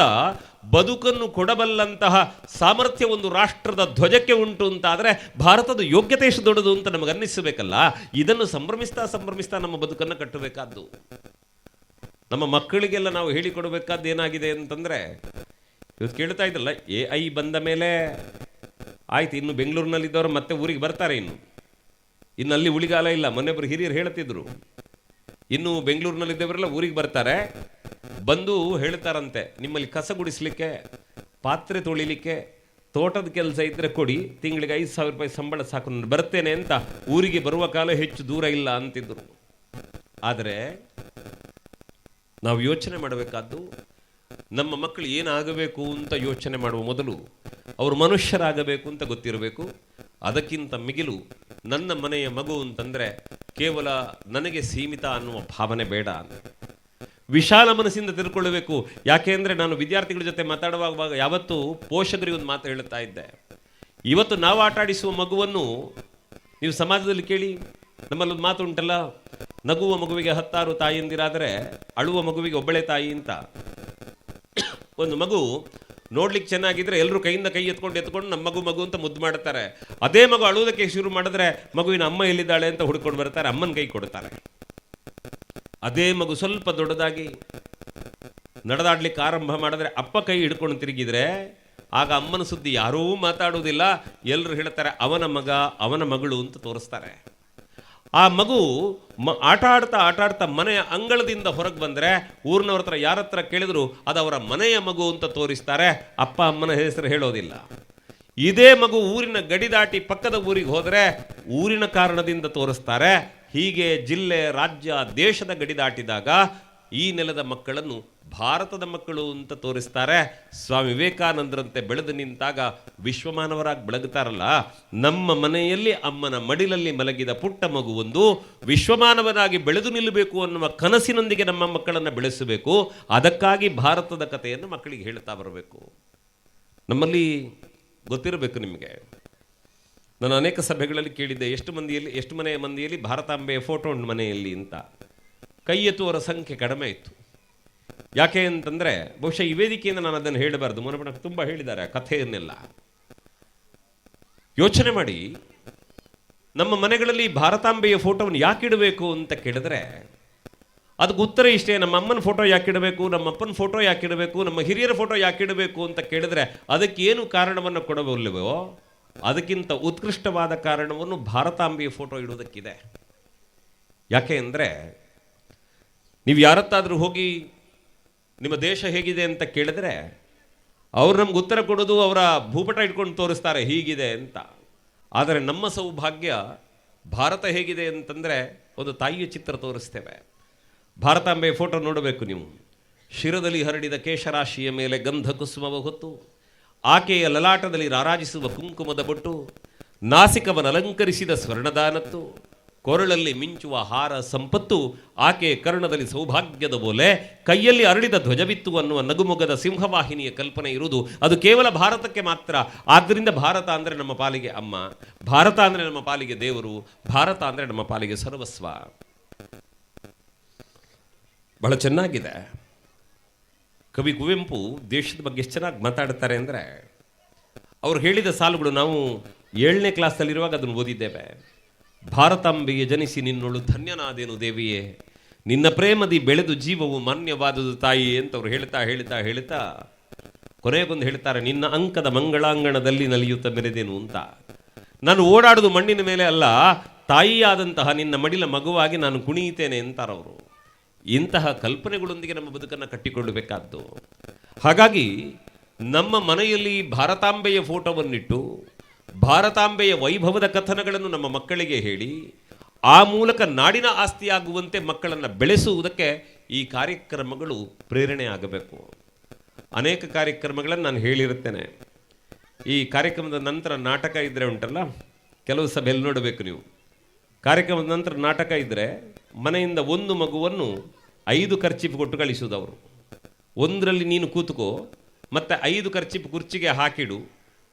ಬದುಕನ್ನು ಕೊಡಬಲ್ಲಂತಹ ಸಾಮರ್ಥ್ಯ ಒಂದು ರಾಷ್ಟ್ರದ ಧ್ವಜಕ್ಕೆ ಉಂಟು ಅಂತಾದರೆ ಭಾರತದ ಯೋಗ್ಯತೆ ಎಷ್ಟು ದೊಡ್ಡದು ಅಂತ ನಮಗನ್ನಿಸಬೇಕಲ್ಲ. ಇದನ್ನು ಸಂಭ್ರಮಿಸ್ತಾ ನಮ್ಮ ಬದುಕನ್ನು ಕಟ್ಟಬೇಕಾದ್ದು. ನಮ್ಮ ಮಕ್ಕಳಿಗೆಲ್ಲ ನಾವು ಹೇಳಿಕೊಡಬೇಕಾದ್ದು ಏನಾಗಿದೆ ಅಂತಂದರೆ, ಇವತ್ತು ಕೇಳ್ತಾ ಇದ್ದಲ್ಲ, AI ಬಂದ ಮೇಲೆ ಆಯ್ತು, ಇನ್ನು ಬೆಂಗಳೂರಿನಲ್ಲಿದ್ದವರು ಮತ್ತೆ ಊರಿಗೆ ಬರ್ತಾರೆ, ಇನ್ನು ಅಲ್ಲಿ ಉಳಿಗಾಲ ಇಲ್ಲ. ಮೊನ್ನೆಬ್ಬರು ಹಿರಿಯರು ಹೇಳ್ತಿದ್ರು, ಇನ್ನು ಬೆಂಗಳೂರಿನಲ್ಲಿದ್ದವರೆಲ್ಲ ಊರಿಗೆ ಬರ್ತಾರೆ, ಬಂದು ಹೇಳ್ತಾರಂತೆ, ನಿಮ್ಮಲ್ಲಿ ಕಸ ಗುಡಿಸ್ಲಿಕ್ಕೆ, ಪಾತ್ರೆ ತೊಳಿಲಿಕ್ಕೆ, ತೋಟದ ಕೆಲಸ ಇದ್ದರೆ ಕೊಡಿ, ತಿಂಗಳಿಗೆ 5,000 ರೂಪಾಯಿ ಸಂಬಳ ಸಾಕು, ನಾನು ಬರ್ತೇನೆ ಅಂತ ಊರಿಗೆ ಬರುವ ಕಾಲ ಹೆಚ್ಚು ದೂರ ಇಲ್ಲ ಅಂತಿದ್ರು. ಆದರೆ ನಾವು ಯೋಚನೆ ಮಾಡಬೇಕಾದ್ದು ನಮ್ಮ ಮಕ್ಕಳು ಏನಾಗಬೇಕು ಅಂತ ಯೋಚನೆ ಮಾಡುವ ಮೊದಲು ಅವರು ಮನುಷ್ಯರಾಗಬೇಕು ಅಂತ ಗೊತ್ತಿರಬೇಕು. ಅದಕ್ಕಿಂತ ಮಿಗಿಲು ನನ್ನ ಮನೆಯ ಮಗು ಅಂತಂದರೆ ಕೇವಲ ನನಗೆ ಸೀಮಿತ ಅನ್ನುವ ಭಾವನೆ ಬೇಡ. ವಿಶಾಲ ಮನಸ್ಸಿಂದ ತಿಳ್ಕೊಳ್ಳಬೇಕು. ಯಾಕೆ ಅಂದರೆ ನಾನು ವಿದ್ಯಾರ್ಥಿಗಳ ಜೊತೆ ಮಾತಾಡುವಾಗ ಯಾವತ್ತೂ ಪೋಷಕರಿಗೆ ಒಂದು ಮಾತು ಹೇಳುತ್ತಾ ಇದ್ದೆ. ಇವತ್ತು ನಾವು ಆಟ ಆಡಿಸುವ ಮಗುವನ್ನು ನೀವು ಸಮಾಜದಲ್ಲಿ ಕೇಳಿ, ನಮ್ಮಲ್ಲೊಂದು ಮಾತು ಉಂಟಲ್ಲ, ನಗುವ ಮಗುವಿಗೆ 10 ತಾಯಿಯಂದಿರಾದರೆ ಅಳುವ ಮಗುವಿಗೆ ಒಬ್ಬಳೇ ತಾಯಿ ಅಂತ. ಒಂದು ಮಗು ನೋಡ್ಲಿಕ್ಕೆ ಚೆನ್ನಾಗಿದ್ರೆ ಎಲ್ಲರೂ ಕೈಯಿಂದ ಕೈ ಎತ್ಕೊಂಡು ನಮ್ಮ ಮಗು ಅಂತ ಮುದ್ದು ಮಾಡುತ್ತಾರೆ. ಅದೇ ಮಗು ಅಳುವುದಕ್ಕೆ ಶುರು ಮಾಡಿದ್ರೆ ಮಗುವಿನ ಅಮ್ಮ ಎಲ್ಲಿದ್ದಾಳೆ ಅಂತ ಹುಡ್ಕೊಂಡು ಬರ್ತಾರೆ, ಅಮ್ಮನ ಕೈ ಕೊಡ್ತಾರೆ. ಅದೇ ಮಗು ಸ್ವಲ್ಪ ದೊಡ್ಡದಾಗಿ ನಡೆದಾಡ್ಲಿಕ್ಕೆ ಆರಂಭ ಮಾಡಿದ್ರೆ ಅಪ್ಪ ಕೈ ಹಿಡ್ಕೊಂಡು ತಿರುಗಿದ್ರೆ ಆಗ ಅಮ್ಮನ ಸುದ್ದಿ ಯಾರೂ ಮಾತಾಡುವುದಿಲ್ಲ. ಎಲ್ಲರೂ ಹೇಳ್ತಾರೆ ಅವನ ಮಗ ಅವನ ಮಗಳು ಅಂತ ತೋರಿಸ್ತಾರೆ. ಆ ಮಗು ಆಟ ಆಡ್ತಾ ಮನೆಯ ಅಂಗಳದಿಂದ ಹೊರಗೆ ಬಂದರೆ ಊರಿನವ್ರ ಹತ್ರ ಯಾರ ಹತ್ರ ಕೇಳಿದ್ರು ಅದು ಅವರ ಮನೆಯ ಮಗು ಅಂತ ತೋರಿಸ್ತಾರೆ, ಅಪ್ಪ ಅಮ್ಮನ ಹೆಸರು ಹೇಳೋದಿಲ್ಲ. ಇದೇ ಮಗು ಊರಿನ ಗಡಿ ದಾಟಿ ಪಕ್ಕದ ಊರಿಗೆ ಹೋದರೆ ಊರಿನ ಕಾರಣದಿಂದ ತೋರಿಸ್ತಾರೆ. ಹೀಗೆ ಜಿಲ್ಲೆ, ರಾಜ್ಯ, ದೇಶದ ಗಡಿ ದಾಟಿದಾಗ ಈ ನೆಲದ ಮಕ್ಕಳನ್ನು ಭಾರತದ ಮಕ್ಕಳು ಅಂತ ತೋರಿಸ್ತಾರೆ. ಸ್ವಾಮಿ ವಿವೇಕಾನಂದರಂತೆ ಬೆಳೆದು ನಿಂತಾಗ ವಿಶ್ವಮಾನವರಾಗಿ ಬೆಳಗುತ್ತಾರಲ್ಲ, ನಮ್ಮ ಮನೆಯಲ್ಲಿ ಅಮ್ಮನ ಮಡಿಲಲ್ಲಿ ಮಲಗಿದ ಪುಟ್ಟ ಮಗುವೊಂದು ವಿಶ್ವಮಾನವನಾಗಿ ಬೆಳೆದು ನಿಲ್ಲಬೇಕು ಅನ್ನುವ ಕನಸಿನೊಂದಿಗೆ ನಮ್ಮ ಮಕ್ಕಳನ್ನು ಬೆಳೆಸಬೇಕು. ಅದಕ್ಕಾಗಿ ಭಾರತದ ಕಥೆಯನ್ನು ಮಕ್ಕಳಿಗೆ ಹೇಳ್ತಾ ಬರಬೇಕು. ನಮ್ಮಲ್ಲಿ ಗೊತ್ತಿರಬೇಕು ನಿಮಗೆ, ನಾನು ಅನೇಕ ಸಭೆಗಳಲ್ಲಿ ಕೇಳಿದ್ದೆ, ಎಷ್ಟು ಮನೆಯ ಮಂದಿಯಲ್ಲಿ ಭಾರತಾಂಬೆಯ ಫೋಟೋ ಉಂಟು ಮನೆಯಲ್ಲಿ ಅಂತ. ಕೈ ಎತ್ತುವವರ ಸಂಖ್ಯೆ ಕಡಿಮೆ ಇತ್ತು. ಯಾಕೆ ಅಂತಂದರೆ ಬಹುಶಃ ಈ ವೇದಿಕೆಯಿಂದ ನಾನು ಅದನ್ನು ಹೇಳಬಾರ್ದು, ಮನಪಣ ತುಂಬ ಹೇಳಿದ್ದಾರೆ ಆ ಕಥೆಯನ್ನೆಲ್ಲ. ಯೋಚನೆ ಮಾಡಿ, ನಮ್ಮ ಮನೆಗಳಲ್ಲಿ ಭಾರತಾಂಬೆಯ ಫೋಟೋವನ್ನು ಯಾಕಿಡಬೇಕು ಅಂತ ಕೇಳಿದ್ರೆ ಅದಕ್ಕೆ ಉತ್ತರ ಇಷ್ಟೇ. ನಮ್ಮ ಅಮ್ಮನ ಫೋಟೋ ಯಾಕಿಡಬೇಕು, ನಮ್ಮ ಅಪ್ಪನ ಫೋಟೋ ಯಾಕಿಡಬೇಕು, ನಮ್ಮ ಹಿರಿಯರ ಫೋಟೋ ಯಾಕಿಡಬೇಕು ಅಂತ ಕೇಳಿದ್ರೆ ಅದಕ್ಕೇನು ಕಾರಣವನ್ನು ಕೊಡಬಲ್ಲವೋ ಅದಕ್ಕಿಂತ ಉತ್ಕೃಷ್ಟವಾದ ಕಾರಣವನ್ನು ಭಾರತಾಂಬೆಯ ಫೋಟೋ ಇಡುವುದಕ್ಕಿದೆ. ಯಾಕೆ ಅಂದರೆ ನೀವು ಯಾರತ್ತಾದರೂ ಹೋಗಿ ನಿಮ್ಮ ದೇಶ ಹೇಗಿದೆ ಅಂತ ಕೇಳಿದ್ರೆ ಅವ್ರು ನಮ್ಗೆ ಉತ್ತರ ಕೊಡೋದು ಅವರ ಭೂಪಟ ಇಟ್ಕೊಂಡು ತೋರಿಸ್ತಾರೆ ಹೀಗಿದೆ ಅಂತ. ಆದರೆ ನಮ್ಮ ಸೌಭಾಗ್ಯ ಭಾರತ ಹೇಗಿದೆ ಅಂತಂದರೆ ಒಂದು ತಾಯಿಯ ಚಿತ್ರ ತೋರಿಸ್ತೇವೆ. ಭಾರತಾಂಬೆಯ ಫೋಟೋ ನೋಡಬೇಕು ನೀವು. ಶಿರದಲ್ಲಿ ಹರಡಿದ ಕೇಶರಾಶಿಯ ಮೇಲೆ ಗಂಧ ಕುಸುಮವ ಹೊತ್ತು, ಆಕೆಯ ಲಲಾಟದಲ್ಲಿ ರಾರಾಜಿಸುವ ಕುಂಕುಮದ ಬೊಟ್ಟು, ನಾಸಿಕವನ್ನು ಅಲಂಕರಿಸಿದ ಸ್ವರ್ಣದಾನತ್ತು, ಕೊರಳಲ್ಲಿ ಮಿಂಚುವ ಹಾರ ಸಂಪತ್ತು, ಆಕೆ ಕರ್ಣದಲ್ಲಿ ಸೌಭಾಗ್ಯದ ಬೋಲೆ, ಕೈಯಲ್ಲಿ ಅರಳಿದ ಧ್ವಜವಿತ್ತು ಅನ್ನುವ ನಗುಮೊಗದ ಸಿಂಹವಾಹಿನಿಯ ಕಲ್ಪನೆ ಇರುವುದು ಅದು ಕೇವಲ ಭಾರತಕ್ಕೆ ಮಾತ್ರ. ಆದ್ದರಿಂದ ಭಾರತ ಅಂದರೆ ನಮ್ಮ ಪಾಲಿಗೆ ಅಮ್ಮ, ಭಾರತ ಅಂದರೆ ನಮ್ಮ ಪಾಲಿಗೆ ದೇವರು, ಭಾರತ ಅಂದರೆ ನಮ್ಮ ಪಾಲಿಗೆ ಸರ್ವಸ್ವ. ಬಹಳ ಚೆನ್ನಾಗಿದೆ. ಕವಿ ಕುವೆಂಪು ದೇಶದ ಬಗ್ಗೆ ಎಷ್ಟು ಚೆನ್ನಾಗಿ ಮಾತಾಡ್ತಾರೆ ಅಂದರೆ, ಅವ್ರು ಹೇಳಿದ ಸಾಲುಗಳು ನಾವು 7ನೇ ಕ್ಲಾಸಲ್ಲಿರುವಾಗ ಅದನ್ನು ಓದಿದ್ದೇವೆ. ಭಾರತಾಂಬೆಗೆ ಜನಿಸಿ ನಿನ್ನೊಳು ಧನ್ಯನಾದೇನು ದೇವಿಯೇ, ನಿನ್ನ ಪ್ರೇಮದಿ ಬೆಳೆದು ಜೀವವು ಮಾನ್ಯವಾದುದು ತಾಯಿಯೇ ಅಂತ ಅವ್ರು ಹೇಳ್ತಾ ಕೊನೆಗೊಂದು ಹೇಳ್ತಾರೆ, ನಿನ್ನ ಅಂಕದ ಮಂಗಳಾಂಗಣದಲ್ಲಿ ನಲಿಯುತ್ತ ಮೆರೆದೇನು ಅಂತ. ನಾನು ಓಡಾಡುವುದು ಮಣ್ಣಿನ ಮೇಲೆ ಅಲ್ಲ, ತಾಯಿಯಾದಂತಹ ನಿನ್ನ ಮಡಿಲ ಮಗುವಾಗಿ ನಾನು ಕುಣಿಯುತ್ತೇನೆ ಅಂತಾರವರು. ಇಂತಹ ಕಲ್ಪನೆಗಳೊಂದಿಗೆ ನಮ್ಮ ಬದುಕನ್ನು ಕಟ್ಟಿಕೊಳ್ಳಬೇಕಾದ್ದು. ಹಾಗಾಗಿ ನಮ್ಮ ಮನೆಯಲ್ಲಿ ಭಾರತಾಂಬೆಯ ಫೋಟೋವನ್ನಿಟ್ಟು ಭಾರತಾಂಬೆಯ ವೈಭವದ ಕಥನಗಳನ್ನು ನಮ್ಮ ಮಕ್ಕಳಿಗೆ ಹೇಳಿ ಆ ಮೂಲಕ ನಾಡಿನ ಆಸ್ತಿಯಾಗುವಂತೆ ಮಕ್ಕಳನ್ನು ಬೆಳೆಸುವುದಕ್ಕೆ ಈ ಕಾರ್ಯಕ್ರಮಗಳು ಪ್ರೇರಣೆ ಆಗಬೇಕು. ಅನೇಕ ಕಾರ್ಯಕ್ರಮಗಳನ್ನು ನಾನು ಹೇಳಿರುತ್ತೇನೆ. ಈ ಕಾರ್ಯಕ್ರಮದ ನಂತರ ನಾಟಕ ಇದ್ದರೆ ಉಂಟಲ್ಲ, ಕೆಲವು ಸಭೆಯಲ್ಲಿ ನೋಡಬೇಕು ನೀವು. ಕಾರ್ಯಕ್ರಮದ ನಂತರ ನಾಟಕ ಇದ್ದರೆ ಮನೆಯಿಂದ ಒಂದು ಮಗುವನ್ನು 5 ಖರ್ಚಿಪ್ ಕೊಟ್ಟು ಕಳಿಸುವುದು ಅವರು. ಒಂದರಲ್ಲಿ ನೀನು ಕೂತ್ಕೋ, ಮತ್ತು 5 ಖರ್ಚಿಪ್ ಕುರ್ಚಿಗೆ ಹಾಕಿಡು,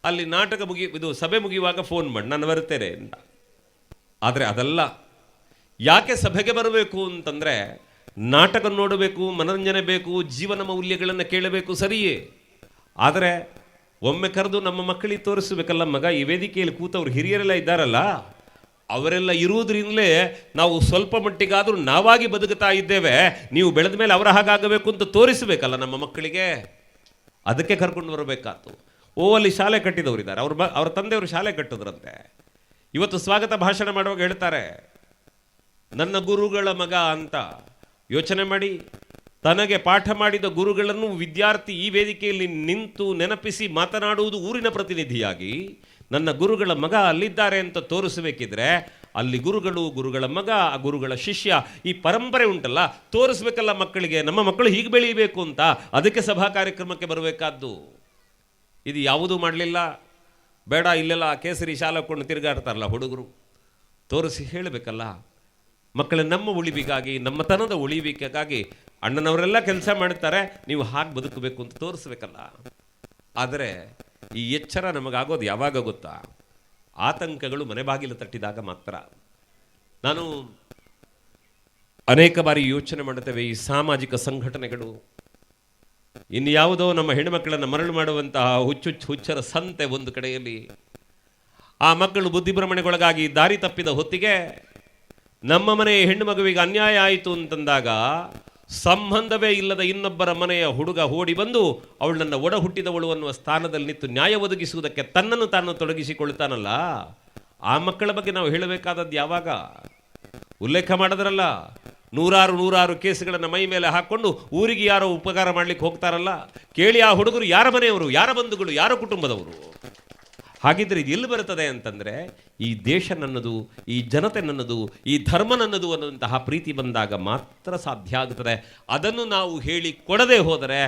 ಅಲ್ಲಿ ನಾಟಕ ಇದು ಸಭೆ ಮುಗಿಯುವಾಗ ಫೋನ್ ಮಾಡಿ ನಾನು ಬರ್ತೇನೆ ಅಂತ. ಆದರೆ ಅದಲ್ಲ. ಯಾಕೆ ಸಭೆಗೆ ಬರಬೇಕು ಅಂತಂದರೆ ನಾಟಕ ನೋಡಬೇಕು, ಮನರಂಜನೆ ಬೇಕು, ಜೀವನ ಮೌಲ್ಯಗಳನ್ನು ಕೇಳಬೇಕು, ಸರಿಯೇ. ಆದರೆ ಒಮ್ಮೆ ಕರೆದು ನಮ್ಮ ಮಕ್ಕಳಿಗೆ ತೋರಿಸಬೇಕಲ್ಲ, ಮಗ ಈ ವೇದಿಕೆಯಲ್ಲಿ ಕೂತವ್ರು ಹಿರಿಯರೆಲ್ಲ ಇದ್ದಾರಲ್ಲ, ಅವರೆಲ್ಲ ಇರುವುದರಿಂದಲೇ ನಾವು ಸ್ವಲ್ಪ ಮಟ್ಟಿಗಾದರೂ ನಾವಾಗಿ ಬದುಕುತ್ತಾ ಇದ್ದೇವೆ, ನೀವು ಬೆಳೆದ ಮೇಲೆ ಅವರ ಹಾಗಾಗಬೇಕು ಅಂತ ತೋರಿಸಬೇಕಲ್ಲ ನಮ್ಮ ಮಕ್ಕಳಿಗೆ. ಅದಕ್ಕೆ ಕರ್ಕೊಂಡು ಬರಬೇಕಾಯ್ತು. ಅಲ್ಲಿ ಶಾಲೆ ಕಟ್ಟಿದವರಿದ್ದಾರೆ, ಅವ್ರ ತಂದೆಯವರು ಶಾಲೆ ಕಟ್ಟಿದ್ರಂತೆ. ಇವತ್ತು ಸ್ವಾಗತ ಭಾಷಣ ಮಾಡುವಾಗ ಹೇಳ್ತಾರೆ ನನ್ನ ಗುರುಗಳ ಮಗ ಅಂತ. ಯೋಚನೆ ಮಾಡಿ, ತನಗೆ ಪಾಠ ಮಾಡಿದ ಗುರುಗಳನ್ನು ವಿದ್ಯಾರ್ಥಿ ಈ ವೇದಿಕೆಯಲ್ಲಿ ನಿಂತು ನೆನಪಿಸಿ ಮಾತನಾಡುವುದು ಊರಿನ ಪ್ರತಿನಿಧಿಯಾಗಿ ನನ್ನ ಗುರುಗಳ ಮಗ ಅಲ್ಲಿದ್ದಾರೆ ಅಂತ ತೋರಿಸಬೇಕಿದ್ರೆ ಅಲ್ಲಿ ಗುರುಗಳು, ಗುರುಗಳ ಮಗ, ಗುರುಗಳ ಶಿಷ್ಯ, ಈ ಪರಂಪರೆ ಉಂಟಲ್ಲ, ತೋರಿಸ್ಬೇಕಲ್ಲ ಮಕ್ಕಳಿಗೆ, ನಮ್ಮ ಮಕ್ಕಳು ಹೀಗೆ ಬೆಳೀಬೇಕು ಅಂತ. ಅದಕ್ಕೆ ಸಭಾ ಕಾರ್ಯಕ್ರಮಕ್ಕೆ ಬರಬೇಕಾದ್ದು. ಇದು ಯಾವುದೂ ಮಾಡಲಿಲ್ಲ. ಬೇಡ, ಇಲ್ಲೆಲ್ಲ ಕೇಸರಿ ಶಾಲೆ ಕೊಂಡು ತಿರುಗಾಡ್ತಾರಲ್ಲ ಹುಡುಗರು, ತೋರಿಸಿ ಹೇಳಬೇಕಲ್ಲ ಮಕ್ಕಳ ನಮ್ಮ ಉಳಿವಿಗಾಗಿ, ನಮ್ಮತನದ ಉಳಿವಿಕೆಗಾಗಿ ಅಣ್ಣನವರೆಲ್ಲ ಕೆಲಸ ಮಾಡ್ತಾರೆ, ನೀವು ಹಾಗೆ ಬದುಕಬೇಕು ಅಂತ ತೋರಿಸ್ಬೇಕಲ್ಲ. ಆದರೆ ಈ ಎಚ್ಚರ ನಮಗಾಗೋದು ಯಾವಾಗ ಗೊತ್ತಾ? ಆತಂಕಗಳು ಮನೆ ಬಾಗಿಲು ತಟ್ಟಿದಾಗ ಮಾತ್ರ. ನಾನು ಅನೇಕ ಬಾರಿ ಯೋಚನೆ ಮಾಡುತ್ತೇವೆ, ಈ ಸಾಮಾಜಿಕ ಸಂಘಟನೆಗಳು ಇನ್ಯಾವುದೋ ನಮ್ಮ ಹೆಣ್ಣುಮಕ್ಕಳನ್ನು ಮರಳು ಮಾಡುವಂತಹ ಹುಚ್ಚರ ಸಂತೆ ಒಂದು ಕಡೆಯಲ್ಲಿ, ಆ ಮಕ್ಕಳು ಬುದ್ಧಿಭ್ರಮಣೆಗೊಳಗಾಗಿ ದಾರಿ ತಪ್ಪಿದ ಹೊತ್ತಿಗೆ ನಮ್ಮ ಮನೆಯ ಹೆಣ್ಣು ಮಗುವಿಗೆ ಅನ್ಯಾಯ ಆಯಿತು ಅಂತಂದಾಗ ಸಂಬಂಧವೇ ಇಲ್ಲದ ಇನ್ನೊಬ್ಬರ ಮನೆಯ ಹುಡುಗ ಓಡಿ ಬಂದು ಅವಳನ್ನು ಒಡ ಹುಟ್ಟಿದವಳು ಅನ್ನುವ ಸ್ಥಾನದಲ್ಲಿ ನಿಂತು ನ್ಯಾಯ ಒದಗಿಸುವುದಕ್ಕೆ ತನ್ನನ್ನು ತಾನು ತೊಡಗಿಸಿಕೊಳ್ತಾನಲ್ಲ, ಆ ಮಕ್ಕಳ ಬಗ್ಗೆ ನಾವು ಹೇಳಬೇಕಾದದ್ದು ಯಾವಾಗ? ಉಲ್ಲೇಖ ಮಾಡಿದ್ರಲ್ಲ, ನೂರಾರು ಕೇಸುಗಳನ್ನು ಮೈ ಮೇಲೆ ಹಾಕ್ಕೊಂಡು ಊರಿಗೆ ಯಾರೋ ಉಪಕಾರ ಮಾಡ್ಲಿಕ್ಕೆ ಹೋಗ್ತಾರಲ್ಲ, ಕೇಳಿ ಆ ಹುಡುಗರು ಯಾರ ಮನೆಯವರು, ಯಾರ ಬಂಧುಗಳು, ಯಾರ ಕುಟುಂಬದವರು? ಹಾಗಿದ್ರೆ ಇದು ಎಲ್ಲಿ ಬರುತ್ತದೆ ಅಂತಂದರೆ, ಈ ದೇಶ ನನ್ನದು, ಈ ಜನತೆ ನನ್ನದು, ಈ ಧರ್ಮ ನನ್ನದು ಅನ್ನುವಂತಹ ಪ್ರೀತಿ ಬಂದಾಗ ಮಾತ್ರ ಸಾಧ್ಯ ಆಗುತ್ತದೆ. ಅದನ್ನು ನಾವು ಹೇಳಿ ಕೊಡದೆ ಹೋದರೆ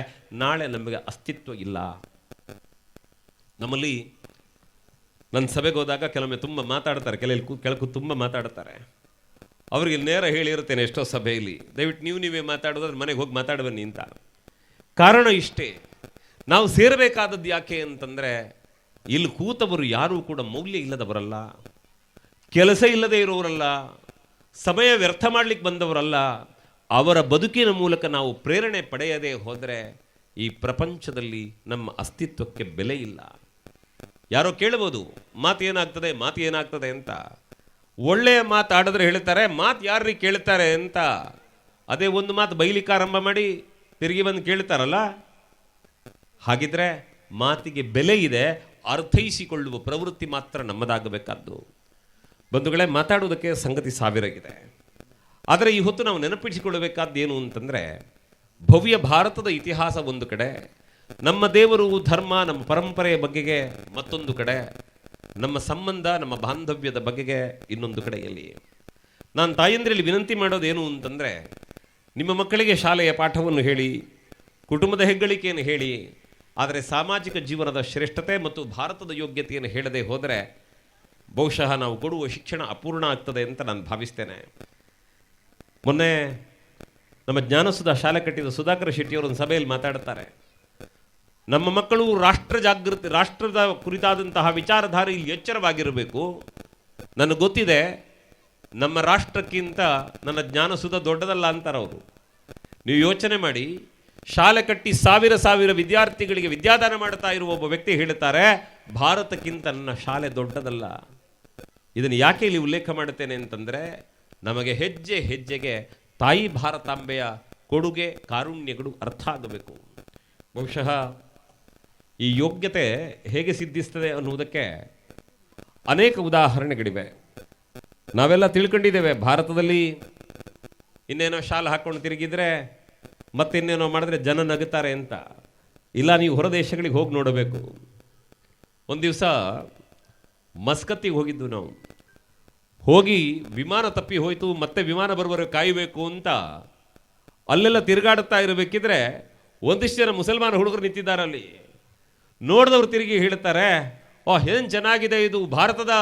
ನಾಳೆ ನಮಗೆ ಅಸ್ತಿತ್ವ ಇಲ್ಲ. ನಮ್ಮಲ್ಲಿ ನನ್ನ ಸಭೆಗೆ ಹೋದಾಗ ಕೆಲವೊಮ್ಮೆ ತುಂಬ ಮಾತಾಡ್ತಾರೆ, ಕೆಲವು ತುಂಬ ಮಾತಾಡ್ತಾರೆ. ಅವರಿಗೆ ನೇರ ಹೇಳಿರುತ್ತೇನೆ ಎಷ್ಟೋ ಸಭೆಯಲ್ಲಿ, ದಯವಿಟ್ಟು ನೀವೇ ಮಾತಾಡೋದಾದ್ರೆ ಮನೆಗೆ ಹೋಗಿ ಮಾತಾಡಬನ್ನಿ ಅಂತ. ಕಾರಣ ಇಷ್ಟೇ, ನಾವು ಸೇರಬೇಕಾದದ್ದು ಯಾಕೆ ಅಂತಂದರೆ, ಇಲ್ಲಿ ಕೂತವರು ಯಾರೂ ಕೂಡ ಮೌಲ್ಯ ಇಲ್ಲದವರಲ್ಲ, ಕೆಲಸ ಇಲ್ಲದೆ ಇರೋರಲ್ಲ, ಸಮಯ ವ್ಯರ್ಥ ಮಾಡಲಿಕ್ಕೆ ಬಂದವರಲ್ಲ. ಅವರ ಬದುಕಿನ ಮೂಲಕ ನಾವು ಪ್ರೇರಣೆ ಪಡೆಯದೇ ಹೋದರೆ ಈ ಪ್ರಪಂಚದಲ್ಲಿ ನಮ್ಮ ಅಸ್ತಿತ್ವಕ್ಕೆ ಬೆಲೆ ಇಲ್ಲ. ಯಾರೋ ಕೇಳಬಹುದು, ಮಾತು ಏನಾಗ್ತದೆ ಅಂತ. ಒಳ್ಳೆಯ ಮಾತಾಡಿದ್ರೆ ಹೇಳ್ತಾರೆ, ಮಾತು ಯಾರಿಗೆ ಕೇಳ್ತಾರೆ ಅಂತ. ಅದೇ ಒಂದು ಮಾತು ಬೈಲಿಕ್ಕೆ ಆರಂಭ ಮಾಡಿ ತಿರುಗಿ ಬಂದು ಕೇಳ್ತಾರಲ್ಲ, ಹಾಗಿದ್ರೆ ಮಾತಿಗೆ ಬೆಲೆ ಇದೆ, ಅರ್ಥೈಸಿಕೊಳ್ಳುವ ಪ್ರವೃತ್ತಿ ಮಾತ್ರ ನಮ್ಮದಾಗಬೇಕಾದ್ದು. ಬಂಧುಗಳೇ, ಮಾತಾಡುವುದಕ್ಕೆ ಸಂಗತಿ ಸಾವಿರಗಿದೆ. ಆದರೆ ಈ ಹೊತ್ತು ನಾವು ನೆನಪಿಸಿಕೊಳ್ಳಬೇಕಾದ್ದೇನು ಅಂತಂದರೆ, ಭವ್ಯ ಭಾರತದ ಇತಿಹಾಸ ಒಂದು ಕಡೆ, ನಮ್ಮ ದೇವರು, ಧರ್ಮ, ನಮ್ಮ ಪರಂಪರೆಯ ಬಗೆಗೆ ಮತ್ತೊಂದು ಕಡೆ, ನಮ್ಮ ಸಂಬಂಧ, ನಮ್ಮ ಬಾಂಧವ್ಯದ ಬಗೆಗೆ ಇನ್ನೊಂದು ಕಡೆಯಲ್ಲಿ. ನಾನು ತಾಯಂದ್ರಲ್ಲಿ ವಿನಂತಿ ಮಾಡೋದೇನು ಅಂತಂದರೆ, ನಿಮ್ಮ ಮಕ್ಕಳಿಗೆ ಶಾಲೆಯ ಪಾಠವನ್ನು ಹೇಳಿ, ಕುಟುಂಬದ ಹೆಗ್ಗಳಿಕೆಯನ್ನು ಹೇಳಿ, ಆದರೆ ಸಾಮಾಜಿಕ ಜೀವನದ ಶ್ರೇಷ್ಠತೆ ಮತ್ತು ಭಾರತದ ಯೋಗ್ಯತೆಯನ್ನು ಹೇಳದೆ ಹೋದರೆ ಬಹುಶಃ ನಾವು ಕೊಡುವ ಶಿಕ್ಷಣ ಅಪೂರ್ಣ ಆಗ್ತದೆ ಅಂತ ನಾನು ಭಾವಿಸ್ತೇನೆ. ಮೊನ್ನೆ ನಮ್ಮ ಜ್ಞಾನಸುಧಾ ಶಾಲೆ ಕಟ್ಟಿದ ಸುಧಾಕರ್ ಶೆಟ್ಟಿಯವರು ಒಂದು ಸಭೆಯಲ್ಲಿ ಮಾತಾಡ್ತಾರೆ, ನಮ್ಮ ಮಕ್ಕಳು ರಾಷ್ಟ್ರದ ಕುರಿತಾದಂತಹ ವಿಚಾರಧಾರೆಯಲ್ಲಿ ಎಚ್ಚರವಾಗಿರಬೇಕು. ನನಗೆ ಗೊತ್ತಿದೆ, ನಮ್ಮ ರಾಷ್ಟ್ರಕ್ಕಿಂತ ನನ್ನ ಜ್ಞಾನಸುಧಾ ದೊಡ್ಡದಲ್ಲ ಅಂತಾರೆ ಅವರು. ನೀವು ಯೋಚನೆ ಮಾಡಿ, ಶಾಲೆ ಕಟ್ಟಿ ಸಾವಿರ ವಿದ್ಯಾರ್ಥಿಗಳಿಗೆ ವಿದ್ಯಾದಾನ ಮಾಡ್ತಾ ಇರುವ ಒಬ್ಬ ವ್ಯಕ್ತಿ ಹೇಳ್ತಾರೆ, ಭಾರತಕ್ಕಿಂತ ನನ್ನ ಶಾಲೆ ದೊಡ್ಡದಲ್ಲ. ಇದನ್ನು ಯಾಕೆ ಇಲ್ಲಿ ಉಲ್ಲೇಖ ಮಾಡುತ್ತೇನೆ ಅಂತಂದರೆ, ನಮಗೆ ಹೆಜ್ಜೆ ಹೆಜ್ಜೆಗೆ ತಾಯಿ ಭಾರತಾಂಬೆಯ ಕೊಡುಗೆ, ಕಾರುಣ್ಯಗಳು ಅರ್ಥ ಆಗಬೇಕು. ಬಹುಶಃ ಈ ಯೋಗ್ಯತೆ ಹೇಗೆ ಸಿದ್ಧಿಸ್ತದೆ ಅನ್ನುವುದಕ್ಕೆ ಅನೇಕ ಉದಾಹರಣೆಗಳಿವೆ. ನಾವೆಲ್ಲ ತಿಳ್ಕೊಂಡಿದ್ದೇವೆ, ಭಾರತದಲ್ಲಿ ಇನ್ನೇನೋ ಶಾಲೆ ಹಾಕ್ಕೊಂಡು ತಿರುಗಿದ್ರೆ ಮತ್ತಿನ್ನೇನೋ ಮಾಡಿದ್ರೆ ಜನ ನಗುತ್ತಾರೆ ಅಂತ. ಇಲ್ಲ, ನೀವು ಹೊರ ದೇಶಗಳಿಗೆ ಹೋಗಿ ನೋಡಬೇಕು. ಒಂದು ದಿವಸ ಮಸ್ಕತ್ತಿಗೆ ಹೋಗಿದ್ದು ನಾವು. ಹೋಗಿ ವಿಮಾನ ತಪ್ಪಿ ಹೋಯಿತು, ಮತ್ತೆ ವಿಮಾನ ಬರುವವರೆಗೆ ಕಾಯಬೇಕು ಅಂತ ಅಲ್ಲೆಲ್ಲ ತಿರುಗಾಡುತ್ತಾ ಇರಬೇಕಿದ್ರೆ ಒಂದಿಷ್ಟು ಜನ ಮುಸಲ್ಮಾನ ಹುಡುಗರು ನಿಂತಿದ್ದಾರೆ ಅಲ್ಲಿ. ನೋಡಿದವ್ರು ತಿರುಗಿ ಹೇಳ್ತಾರೆ, ಏನು ಚೆನ್ನಾಗಿದೆ ಇದು ಭಾರತದ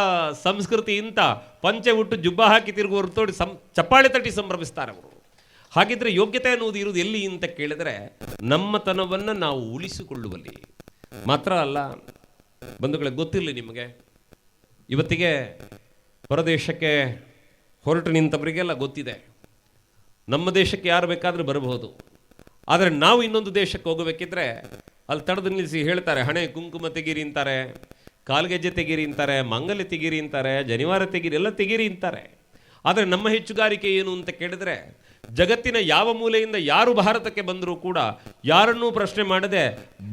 ಸಂಸ್ಕೃತಿ ಅಂತ ಪಂಚೆ ಉಟ್ಟು ಜುಬ್ಬ ಹಾಕಿ ತಿರುಗುವರು ತೋಡಿ ಚಪ್ಪಾಳೆ ತಟ್ಟಿ ಸಂಭ್ರಮಿಸ್ತಾರೆ ಅವರು. ಹಾಗಿದ್ರೆ ಯೋಗ್ಯತೆ ಅನ್ನೋದು ಇರುವುದು ಎಲ್ಲಿ ಅಂತ ಕೇಳಿದರೆ, ನಮ್ಮತನವನ್ನು ನಾವು ಉಳಿಸಿಕೊಳ್ಳುವಲ್ಲಿ ಮಾತ್ರ ಅಲ್ಲ. ಬಂಧುಗಳೇ, ಗೊತ್ತಿರಲಿ ನಿಮಗೆ, ಇವತ್ತಿಗೆ ಹೊರದೇಶಕ್ಕೆ ಹೊರಟು ನಿಂತವರಿಗೆಲ್ಲ ಗೊತ್ತಿದೆ, ನಮ್ಮ ದೇಶಕ್ಕೆ ಯಾರು ಬೇಕಾದರೂ ಬರಬಹುದು. ಆದರೆ ನಾವು ಇನ್ನೊಂದು ದೇಶಕ್ಕೆ ಹೋಗಬೇಕಿದ್ರೆ ಅಲ್ಲಿ ತಡೆದು ನಿಲ್ಲಿಸಿ ಹೇಳ್ತಾರೆ, ಹಣೆ ಕುಂಕುಮ ತೆಗೀರಿ ಅಂತಾರೆ, ಕಾಲ್ಗೆಜ್ಜೆ ತೆಗೀರಿ ಅಂತಾರೆ, ಮಂಗಲ ತೆಗೀರಿ ಅಂತಾರೆ, ಜನಿವಾರ ತೆಗೀರಿ, ಎಲ್ಲ ತೆಗೀರಿ ಅಂತಾರೆ. ಆದರೆ ನಮ್ಮ ಹೆಚ್ಚುಗಾರಿಕೆ ಏನು ಅಂತ ಕೇಳಿದ್ರೆ, ಜಗತ್ತಿನ ಯಾವ ಮೂಲೆಯಿಂದ ಯಾರು ಭಾರತಕ್ಕೆ ಬಂದರೂ ಕೂಡ ಯಾರನ್ನೂ ಪ್ರಶ್ನೆ ಮಾಡದೆ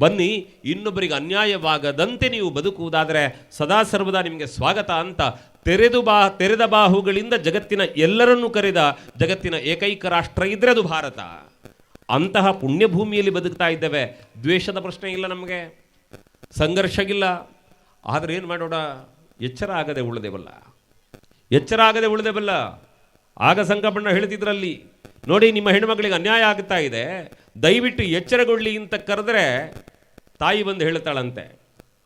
ಬನ್ನಿ, ಇನ್ನೊಬ್ಬರಿಗೆ ಅನ್ಯಾಯವಾಗದಂತೆ ನೀವು ಬದುಕುವುದಾದರೆ ಸದಾ ಸರ್ವದಾ ನಿಮಗೆ ಸ್ವಾಗತ ಅಂತ ತೆರೆದ ಬಾಹುಗಳಿಂದ ಜಗತ್ತಿನ ಎಲ್ಲರನ್ನೂ ಕರೆದ ಜಗತ್ತಿನ ಏಕೈಕ ರಾಷ್ಟ್ರ ಇದ್ರೆ ಅದು ಭಾರತ. ಅಂತಹ ಪುಣ್ಯಭೂಮಿಯಲ್ಲಿ ಬದುಕ್ತಾ ಇದ್ದೇವೆ. ದ್ವೇಷದ ಪ್ರಶ್ನೆ ಇಲ್ಲ, ನಮಗೆ ಸಂಘರ್ಷ ಇಲ್ಲ. ಆದರೆ ಏನು ಮಾಡೋಣ, ಎಚ್ಚರ ಆಗದೆ ಉಳಿದೇವಲ್ಲ. ಎಚ್ಚರ ಆಗದೆ ಉಳಿದೆ ಬಲ್ಲ. ಆಗ ಸಂಕಪಣ್ಣ ಹೇಳ್ತಿದ್ರಲ್ಲಿ, ನೋಡಿ ನಿಮ್ಮ ಹೆಣ್ಮಗಳಿಗೆ ಅನ್ಯಾಯ ಆಗ್ತಾ ಇದೆ, ದಯವಿಟ್ಟು ಎಚ್ಚರಗೊಳ್ಳಿ ಅಂತ ಕರೆದ್ರೆ ತಾಯಿ ಬಂದು ಹೇಳ್ತಾಳಂತೆ,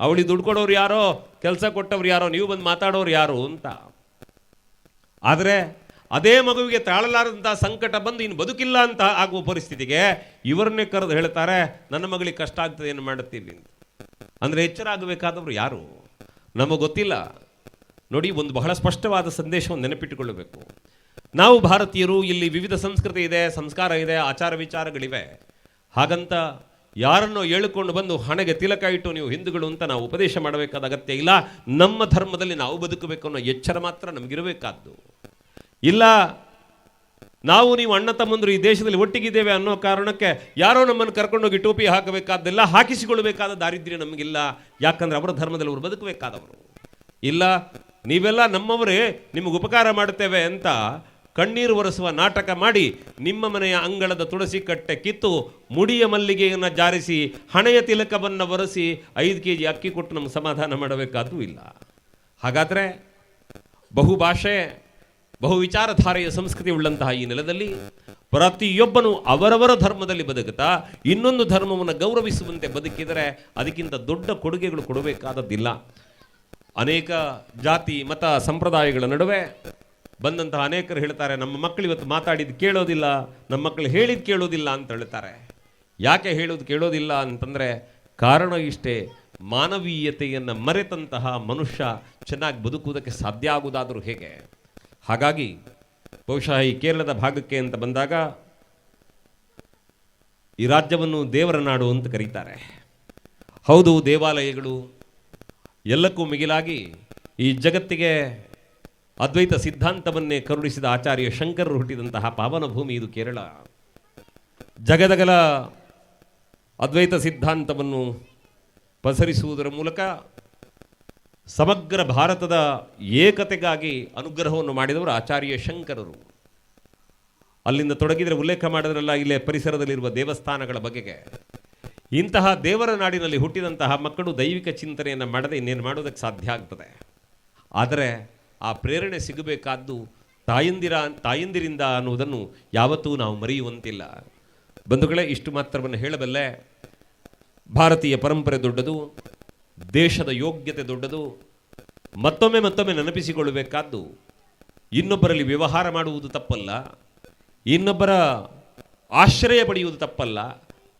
ಅವಳಿಗೆ ದುಡ್ಡು ಕೊಡೋರು ಯಾರೋ, ಕೆಲಸ ಕೊಟ್ಟವ್ರು ಯಾರೋ, ನೀವು ಬಂದು ಮಾತಾಡೋರು ಯಾರು ಅಂತ. ಆದರೆ ಅದೇ ಮಗುವಿಗೆ ತಾಳಲಾರದಂಥ ಸಂಕಟ ಬಂದು ಇನ್ನು ಬದುಕಿಲ್ಲ ಅಂತ ಆಗುವ ಪರಿಸ್ಥಿತಿಗೆ ಇವರನ್ನೇ ಕರೆದು ಹೇಳ್ತಾರೆ, ನನ್ನ ಮಗಳಿಗೆ ಕಷ್ಟ ಆಗ್ತದೆ, ಏನು ಮಾಡುತ್ತೀವಿ ಅಂತ. ಅಂದರೆ ಎಚ್ಚರ ಆಗಬೇಕಾದವರು ಯಾರು ನಮಗೆ ಗೊತ್ತಿಲ್ಲ. ನೋಡಿ, ಒಂದು ಬಹಳ ಸ್ಪಷ್ಟವಾದ ಸಂದೇಶವನ್ನು ನೆನಪಿಟ್ಟುಕೊಳ್ಳಬೇಕು. ನಾವು ಭಾರತೀಯರು, ಇಲ್ಲಿ ವಿವಿಧ ಸಂಸ್ಕೃತಿ ಇದೆ, ಸಂಸ್ಕಾರ ಇದೆ, ಆಚಾರ ವಿಚಾರಗಳಿವೆ. ಹಾಗಂತ ಯಾರನ್ನೋ ಹೇಳಿಕೊಂಡು ಬಂದು ಹಣೆಗೆ ತಿಲಕ ಇಟ್ಟು ನೀವು ಹಿಂದೂಗಳು ಅಂತ ನಾವು ಉಪದೇಶ ಮಾಡಬೇಕಾದ ಅಗತ್ಯ ಇಲ್ಲ. ನಮ್ಮ ಧರ್ಮದಲ್ಲಿ ನಾವು ಬದುಕಬೇಕು ಅನ್ನೋ ಎಚ್ಚರ ಮಾತ್ರ ನಮಗಿರಬೇಕಾದ್ದು. ಇಲ್ಲ ನಾವು ನೀವು ಅಣ್ಣ ತಮ್ಮಂದರು ಈ ದೇಶದಲ್ಲಿ ಒಟ್ಟಿಗಿದ್ದೇವೆ ಅನ್ನೋ ಕಾರಣಕ್ಕೆ ಯಾರೋ ನಮ್ಮನ್ನು ಕರ್ಕೊಂಡೋಗಿ ಟೋಪಿ ಹಾಕಬೇಕಾದ್ದೆಲ್ಲ ಹಾಕಿಸಿಕೊಳ್ಳಬೇಕಾದ ದಾರಿದ್ರ್ಯ ನಮಗಿಲ್ಲ. ಯಾಕಂದ್ರೆ ಅವರ ಧರ್ಮದಲ್ಲಿ ಅವರು ಬದುಕಬೇಕಾದವರು. ಇಲ್ಲ ನೀವೆಲ್ಲ ನಮ್ಮವರೇ, ನಿಮಗೆ ಉಪಕಾರ ಮಾಡುತ್ತೇವೆ ಅಂತ ಕಣ್ಣೀರು ಒರೆಸುವ ನಾಟಕ ಮಾಡಿ ನಿಮ್ಮ ಮನೆಯ ಅಂಗಳದ ತುಳಸಿ ಕಟ್ಟೆ ಕಿತ್ತು ಮುಡಿಯ ಮಲ್ಲಿಗೆಯನ್ನು ಜಾರಿಸಿ ಹಣೆಯ ತಿಲಕವನ್ನು ಒರೆಸಿ 5 kg ಅಕ್ಕಿ ಕೊಟ್ಟು ನಮ್ಗೆ ಸಮಾಧಾನ ಮಾಡಬೇಕಾದ್ದು ಇಲ್ಲ. ಹಾಗಾದರೆ ಬಹುಭಾಷೆ ಬಹು ವಿಚಾರಧಾರೆಯ ಸಂಸ್ಕೃತಿ ಉಳ್ಳಂತಹ ಈ ನೆಲದಲ್ಲಿ ಪ್ರತಿಯೊಬ್ಬನು ಅವರವರ ಧರ್ಮದಲ್ಲಿ ಬದುಕುತ್ತಾ ಇನ್ನೊಂದು ಧರ್ಮವನ್ನು ಗೌರವಿಸುವಂತೆ ಬದುಕಿದರೆ ಅದಕ್ಕಿಂತ ದೊಡ್ಡ ಕೊಡುಗೆಗಳು ಕೊಡಬೇಕಾದದ್ದಿಲ್ಲ. ಅನೇಕ ಜಾತಿ ಮತ ಸಂಪ್ರದಾಯಗಳ ನಡುವೆ ಬಂದಂತಹ ಅನೇಕರು ಹೇಳ್ತಾರೆ, ನಮ್ಮ ಮಕ್ಕಳು ಇವತ್ತು ಮಾತಾಡಿದ್ದು ಕೇಳೋದಿಲ್ಲ, ನಮ್ಮ ಮಕ್ಕಳು ಹೇಳಿದ್ದು ಕೇಳೋದಿಲ್ಲ ಅಂತ ಹೇಳ್ತಾರೆ. ಯಾಕೆ ಹೇಳೋದು ಕೇಳೋದಿಲ್ಲ ಅಂತಂದರೆ ಕಾರಣ ಇಷ್ಟೇ, ಮಾನವೀಯತೆಯನ್ನು ಮರೆತಂತಹ ಮನುಷ್ಯ ಚೆನ್ನಾಗಿ ಬದುಕುವುದಕ್ಕೆ ಸಾಧ್ಯ ಆಗುವುದಾದರೂ ಹೇಗೆ? ಹಾಗಾಗಿ ಬಹುಶಃ ಈ ಕೇರಳದ ಭಾಗಕ್ಕೆ ಅಂತ ಬಂದಾಗ ಈ ರಾಜ್ಯವನ್ನು ದೇವರ ನಾಡು ಅಂತ ಕರೀತಾರೆ. ಹೌದು, ದೇವಾಲಯಗಳು ಎಲ್ಲಕ್ಕೂ ಮಿಗಿಲಾಗಿ ಈ ಜಗತ್ತಿಗೆ ಅದ್ವೈತ ಸಿದ್ಧಾಂತವನ್ನೇ ಕರುಣಿಸಿದ ಆಚಾರ್ಯ ಶಂಕರರು ಹುಟ್ಟಿದಂತಹ ಪಾವನ ಭೂಮಿ ಇದು ಕೇರಳ. ಜಗದಗಲ ಅದ್ವೈತ ಸಿದ್ಧಾಂತವನ್ನು ಪಸರಿಸುವುದರ ಮೂಲಕ ಸಮಗ್ರ ಭಾರತದ ಏಕತೆಗಾಗಿ ಅನುಗ್ರಹವನ್ನು ಮಾಡಿದವರು ಆಚಾರ್ಯ ಶಂಕರರು. ಅಲ್ಲಿಂದ ತೊಡಗಿದರೆ ಉಲ್ಲೇಖ ಮಾಡಿದ್ರಲ್ಲ ಇಲ್ಲೇ ಪರಿಸರದಲ್ಲಿರುವ ದೇವಸ್ಥಾನಗಳ ಬಗೆಗೆ. ಇಂತಹ ದೇವರ ನಾಡಿನಲ್ಲಿ ಹುಟ್ಟಿದಂತಹ ಮಕ್ಕಳು ದೈವಿಕ ಚಿಂತನೆಯನ್ನು ಮಾಡದೆ ಇನ್ನೇನು ಮಾಡೋದಕ್ಕೆ ಸಾಧ್ಯ ಆಗ್ತದೆ. ಆದರೆ ಆ ಪ್ರೇರಣೆ ಸಿಗಬೇಕಾದ್ದು ತಾಯಂದಿರಿಂದ ಅನ್ನುವುದನ್ನು ಯಾವತ್ತೂ ನಾವು ಮರೆಯುವಂತಿಲ್ಲ. ಬಂಧುಗಳೇ, ಇಷ್ಟು ಮಾತ್ರವನ್ನು ಹೇಳಬಲ್ಲೆ. ಭಾರತೀಯ ಪರಂಪರೆ ದೊಡ್ಡದು, ದೇಶದ ಯೋಗ್ಯತೆ ದೊಡ್ಡದು. ಮತ್ತೊಮ್ಮೆ ನೆನಪಿಸಿಕೊಳ್ಳಬೇಕಾದ್ದು, ಇನ್ನೊಬ್ಬರಲ್ಲಿ ವ್ಯವಹಾರ ಮಾಡುವುದು ತಪ್ಪಲ್ಲ, ಇನ್ನೊಬ್ಬರ ಆಶ್ರಯ ಪಡೆಯುವುದು ತಪ್ಪಲ್ಲ,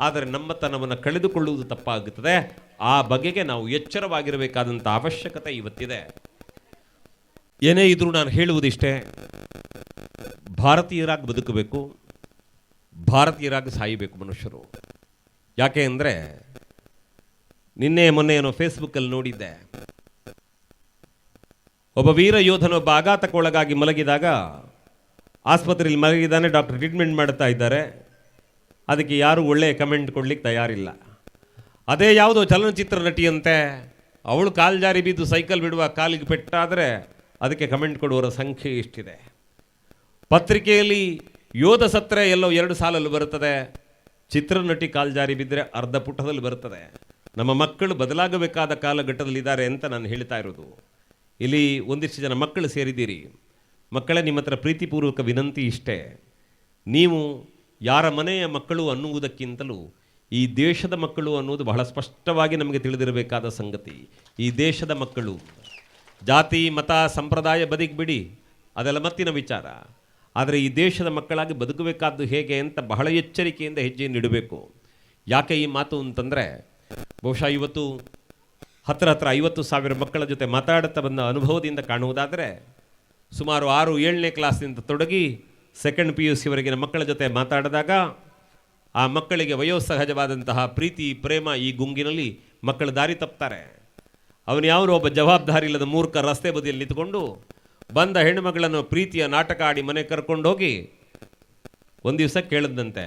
ಆದರೆ ನಮ್ಮತನವನ್ನು ಕಳೆದುಕೊಳ್ಳುವುದು ತಪ್ಪಾಗುತ್ತದೆ. ಆ ಬಗೆಗೆ ನಾವು ಎಚ್ಚರವಾಗಿರಬೇಕಾದಂಥ ಅವಶ್ಯಕತೆ ಇವತ್ತಿದೆ. ಏನೇ ಇದ್ರೂ ನಾನು ಹೇಳುವುದಿಷ್ಟೇ, ಭಾರತೀಯರಾಗಿ ಬದುಕಬೇಕು, ಭಾರತೀಯರಾಗಿ ಸಾಯಬೇಕು ಮನುಷ್ಯರು. ಯಾಕೆ ಅಂದರೆ ನಿನ್ನೆ ಮೊನ್ನೆ ಏನೋ ಫೇಸ್ಬುಕ್ಕಲ್ಲಿ ನೋಡಿದ್ದೆ, ಒಬ್ಬ ವೀರ ಯೋಧನೊಬ್ಬ ಆಘಾತಕ್ಕೊಳಗಾಗಿ ಮಲಗಿದಾಗ ಆಸ್ಪತ್ರೆಯಲ್ಲಿ ಮಲಗಿದ್ದಾನೆ, ಡಾಕ್ಟರ್ ಟ್ರೀಟ್ಮೆಂಟ್ ಮಾಡ್ತಾ ಇದ್ದಾರೆ. ಅದಕ್ಕೆ ಯಾರು ಒಳ್ಳೆಯ ಕಮೆಂಟ್ ಕೊಡ್ಲಿಕ್ಕೆ ತಯಾರಿಲ್ಲ. ಅದೇ ಯಾವುದೋ ಚಲನಚಿತ್ರ ನಟಿಯಂತೆ, ಅವಳು ಕಾಲು ಜಾರಿ ಬಿದ್ದು ಸೈಕಲ್ ಬಿಡುವ ಕಾಲಿಗೆ ಪೆಟ್ಟಾದರೆ ಅದಕ್ಕೆ ಕಮೆಂಟ್ ಕೊಡುವವರ ಸಂಖ್ಯೆ ಇಷ್ಟಿದೆ. ಪತ್ರಿಕೆಯಲ್ಲಿ ಯೋಧ ಸತ್ರೆ ಎಲ್ಲೋ 2 ಸಾಲಲ್ಲಿ ಬರುತ್ತದೆ, ಚಿತ್ರನಟಿ ಕಾಲು ಜಾರಿ ಬಿದ್ದರೆ ಅರ್ಧ ಪುಟದಲ್ಲಿ ಬರುತ್ತದೆ. ನಮ್ಮ ಮಕ್ಕಳು ಬದಲಾಗಬೇಕಾದ ಕಾಲಘಟ್ಟದಲ್ಲಿದ್ದಾರೆ ಅಂತ ನಾನು ಹೇಳ್ತಾ ಇರೋದು. ಇಲ್ಲಿ ಒಂದಿಷ್ಟು ಜನ ಮಕ್ಕಳು ಸೇರಿದ್ದೀರಿ. ಮಕ್ಕಳೇ, ನಿಮ್ಮ ಹತ್ರ ಪ್ರೀತಿಪೂರ್ವಕ ವಿನಂತಿ ಇಷ್ಟೇ, ನೀವು ಯಾರ ಮನೆಯ ಮಕ್ಕಳು ಅನ್ನುವುದಕ್ಕಿಂತಲೂ ಈ ದೇಶದ ಮಕ್ಕಳು ಅನ್ನುವುದು ಬಹಳ ಸ್ಪಷ್ಟವಾಗಿ ನಮಗೆ ತಿಳಿದಿರಬೇಕಾದ ಸಂಗತಿ. ಈ ದೇಶದ ಮಕ್ಕಳು, ಜಾತಿ ಮತ ಸಂಪ್ರದಾಯ ಬದಿಗೆ ಬಿಡಿ, ಅದೆಲ್ಲ ಮತ್ತಿನ ವಿಚಾರ. ಆದರೆ ಈ ದೇಶದ ಮಕ್ಕಳಾಗಿ ಬದುಕಬೇಕಾದ್ದು ಹೇಗೆ ಅಂತ ಬಹಳ ಎಚ್ಚರಿಕೆಯಿಂದ ಹೆಜ್ಜೆಯನ್ನು ಇಡಬೇಕು. ಯಾಕೆ ಈ ಮಾತು ಅಂತಂದರೆ, ಬಹುಶಃ ಇವತ್ತು ಹತ್ರ 50,000 ಮಕ್ಕಳ ಜೊತೆ ಮಾತಾಡುತ್ತಾ ಬಂದ ಅನುಭವದಿಂದ ಕಾಣುವುದಾದರೆ, ಸುಮಾರು 6-7ನೇ ಕ್ಲಾಸ್ನಿಂದ ತೊಡಗಿ 2nd PUC ವರೆಗಿನ ಮಕ್ಕಳ ಜೊತೆ ಮಾತಾಡಿದಾಗ ಆ ಮಕ್ಕಳಿಗೆ ವಯೋಸಹಜವಾದಂತಹ ಪ್ರೀತಿ ಪ್ರೇಮ ಈ ಗುಂಗಿನಲ್ಲಿ ಮಕ್ಕಳು ದಾರಿ ತಪ್ತಾರೆ. ಅವನು ಯಾವನೋ ಒಬ್ಬ ಜವಾಬ್ದಾರಿ ಇಲ್ಲದ ಮೂರ್ಖ ರಸ್ತೆ ಬದಿಯಲ್ಲಿ ನಿಂತುಕೊಂಡು ಬಂದ ಹೆಣ್ಣುಮಗಳನ್ನು ಪ್ರೀತಿಯ ನಾಟಕ ಆಡಿ ಮನೆ ಕರ್ಕೊಂಡೋಗಿ ಒಂದು ದಿವಸ ಕೇಳಿದಂತೆ,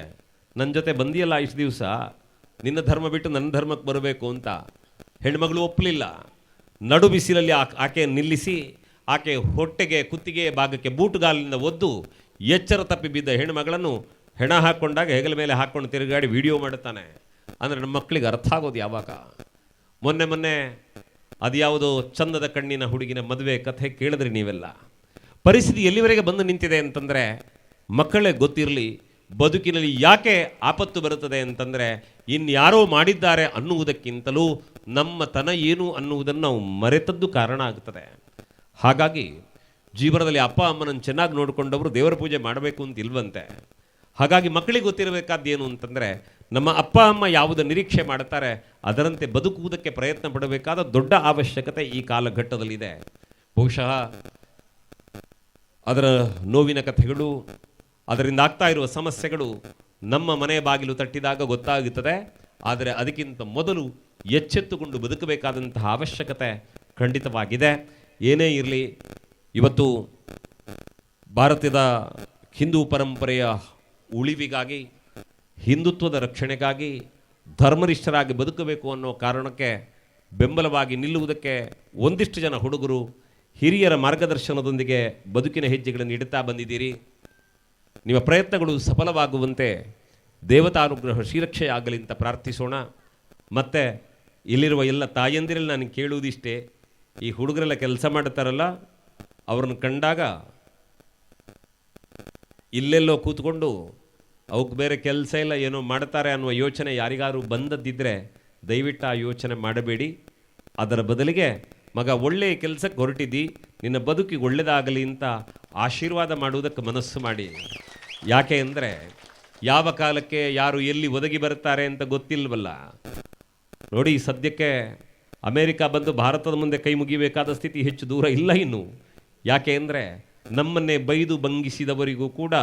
ನನ್ನ ಜೊತೆ ಬಂದಿಯಲ್ಲ ಇಷ್ಟು ದಿವಸ, ನಿನ್ನ ಧರ್ಮ ಬಿಟ್ಟು ನನ್ನ ಧರ್ಮಕ್ಕೆ ಬರಬೇಕು ಅಂತ. ಹೆಣ್ಮಗಳು ಒಪ್ಪಲಿಲ್ಲ. ನಡು ಬಿಸಿಲಲ್ಲಿ ಆಕೆ ನಿಲ್ಲಿಸಿ ಆಕೆ ಹೊಟ್ಟೆಗೆ ಕುತ್ತಿಗೆ ಭಾಗಕ್ಕೆ ಬೂಟುಗಾಲಿನಿಂದ ಒದ್ದು ಎಚ್ಚರ ತಪ್ಪಿ ಬಿದ್ದ ಹೆಣ್ಣುಮಗಳನ್ನು ಹೆಣ ಹಾಕ್ಕೊಂಡಾಗ ಹೆಗಲ ಮೇಲೆ ಹಾಕ್ಕೊಂಡು ತಿರುಗಾಡಿ ವಿಡಿಯೋ ಮಾಡುತ್ತಾನೆ. ಅಂದರೆ ನಮ್ಮ ಮಕ್ಕಳಿಗೆ ಅರ್ಥ ಆಗೋದು ಯಾವಾಗ? ಮೊನ್ನೆ ಅದು ಯಾವುದೋ ಚಂದದ ಕಣ್ಣಿನ ಹುಡುಗಿನ ಮದುವೆ ಕಥೆ ಕೇಳಿದ್ರಿ ನೀವೆಲ್ಲ. ಪರಿಸ್ಥಿತಿ ಎಲ್ಲಿವರೆಗೆ ಬಂದು ನಿಂತಿದೆ ಅಂತಂದರೆ, ಮಕ್ಕಳೇ ಗೊತ್ತಿರಲಿ, ಬದುಕಿನಲ್ಲಿ ಯಾಕೆ ಆಪತ್ತು ಬರುತ್ತದೆ ಅಂತಂದರೆ ಇನ್ಯಾರೋ ಮಾಡಿದ್ದಾರೆ ಅನ್ನುವುದಕ್ಕಿಂತಲೂ ನಮ್ಮ ತನ ಏನು ಅನ್ನುವುದನ್ನು ನಾವು ಮರೆತದ್ದು ಕಾರಣ ಆಗ್ತದೆ. ಹಾಗಾಗಿ ಜೀವನದಲ್ಲಿ ಅಪ್ಪ ಅಮ್ಮನನ್ನು ಚೆನ್ನಾಗಿ ನೋಡಿಕೊಂಡವರು ದೇವರ ಪೂಜೆ ಮಾಡಬೇಕು ಅಂತ ಇಲ್ವಂತೆ. ಹಾಗಾಗಿ ಮಕ್ಕಳಿಗೆ ಗೊತ್ತಿರಬೇಕಾದ್ದೇನು ಅಂತಂದರೆ, ನಮ್ಮ ಅಪ್ಪ ಅಮ್ಮ ಯಾವುದು ನಿರೀಕ್ಷೆ ಮಾಡುತ್ತಾರೆ ಅದರಂತೆ ಬದುಕುವುದಕ್ಕೆ ಪ್ರಯತ್ನ ಪಡಬೇಕಾದ ದೊಡ್ಡ ಅವಶ್ಯಕತೆ ಈ ಕಾಲಘಟ್ಟದಲ್ಲಿದೆ. ಬಹುಶಃ ಅದರ ನೋವಿನ ಕಥೆಗಳು, ಅದರಿಂದ ಆಗ್ತಾ ಇರುವ ಸಮಸ್ಯೆಗಳು ನಮ್ಮ ಮನೆ ಬಾಗಿಲು ತಟ್ಟಿದಾಗ ಗೊತ್ತಾಗುತ್ತದೆ. ಆದರೆ ಅದಕ್ಕಿಂತ ಮೊದಲು ಎಚ್ಚೆತ್ತುಕೊಂಡು ಬದುಕಬೇಕಾದಂತಹ ಅವಶ್ಯಕತೆ ಖಂಡಿತವಾಗಿದೆ. ಏನೇ ಇರಲಿ, ಇವತ್ತು ಭಾರತದ ಹಿಂದೂ ಪರಂಪರೆಯ ಉಳಿವಿಗಾಗಿ, ಹಿಂದುತ್ವದ ರಕ್ಷಣೆಗಾಗಿ, ಧರ್ಮನಿಷ್ಠರಾಗಿ ಬದುಕಬೇಕು ಅನ್ನೋ ಕಾರಣಕ್ಕೆ ಬೆಂಬಲವಾಗಿ ನಿಲ್ಲುವುದಕ್ಕೆ ಒಂದಿಷ್ಟು ಜನ ಹುಡುಗರು ಹಿರಿಯರ ಮಾರ್ಗದರ್ಶನದೊಂದಿಗೆ ಬದುಕಿನ ಹೆಜ್ಜೆಗಳನ್ನು ಇಡುತ್ತಾ ಬಂದಿದ್ದೀರಿ. ನಿಮ್ಮ ಪ್ರಯತ್ನಗಳು ಸಫಲವಾಗುವಂತೆ ದೇವತಾನುಗ್ರಹ ಶ್ರೀರಕ್ಷೆಯಾಗಲಿ ಅಂತ ಪ್ರಾರ್ಥಿಸೋಣ. ಮತ್ತು ಇಲ್ಲಿರುವ ಎಲ್ಲ ತಾಯಂದಿರಲ್ಲಿ ನಾನು ಕೇಳುವುದಿಷ್ಟೇ, ಈ ಹುಡುಗರೆಲ್ಲ ಕೆಲಸ ಮಾಡುತ್ತಾರಲ್ಲ, ಅವ್ರನ್ನ ಕಂಡಾಗ ಇಲ್ಲೆಲ್ಲೋ ಕೂತ್ಕೊಂಡು ಅವಕ್ಕೆ ಬೇರೆ ಕೆಲಸ ಇಲ್ಲ ಏನೋ ಮಾಡ್ತಾರೆ ಅನ್ನುವ ಯೋಚನೆ ಯಾರಿಗಾರು ಬಂದದ್ದಿದ್ದರೆ ದಯವಿಟ್ಟು ಆ ಯೋಚನೆ ಮಾಡಬೇಡಿ. ಅದರ ಬದಲಿಗೆ, ಮಗ ಒಳ್ಳೆಯ ಕೆಲಸಕ್ಕೆ ಹೊರಟಿದ್ದಿ, ನಿನ್ನ ಬದುಕಿಗೆ ಒಳ್ಳೆಯದಾಗಲಿ ಅಂತ ಆಶೀರ್ವಾದ ಮಾಡುವುದಕ್ಕೆ ಮನಸ್ಸು ಮಾಡಿ. ಯಾಕೆ ಅಂದರೆ ಯಾವ ಕಾಲಕ್ಕೆ ಯಾರು ಎಲ್ಲಿ ಒದಗಿ ಬರ್ತಾರೆ ಅಂತ ಗೊತ್ತಿಲ್ವಲ್ಲ. ನೋಡಿ, ಸದ್ಯಕ್ಕೆ ಅಮೇರಿಕ ಬಂದು ಭಾರತದ ಮುಂದೆ ಕೈ ಮುಗಿಬೇಕಾದ ಸ್ಥಿತಿ ಹೆಚ್ಚು ದೂರ ಇಲ್ಲ ಇನ್ನು. ಯಾಕೆ ಅಂದರೆ ನಮ್ಮನ್ನೇ ಬೈದು ಬಂಗಿಸಿದವರಿಗೂ ಕೂಡ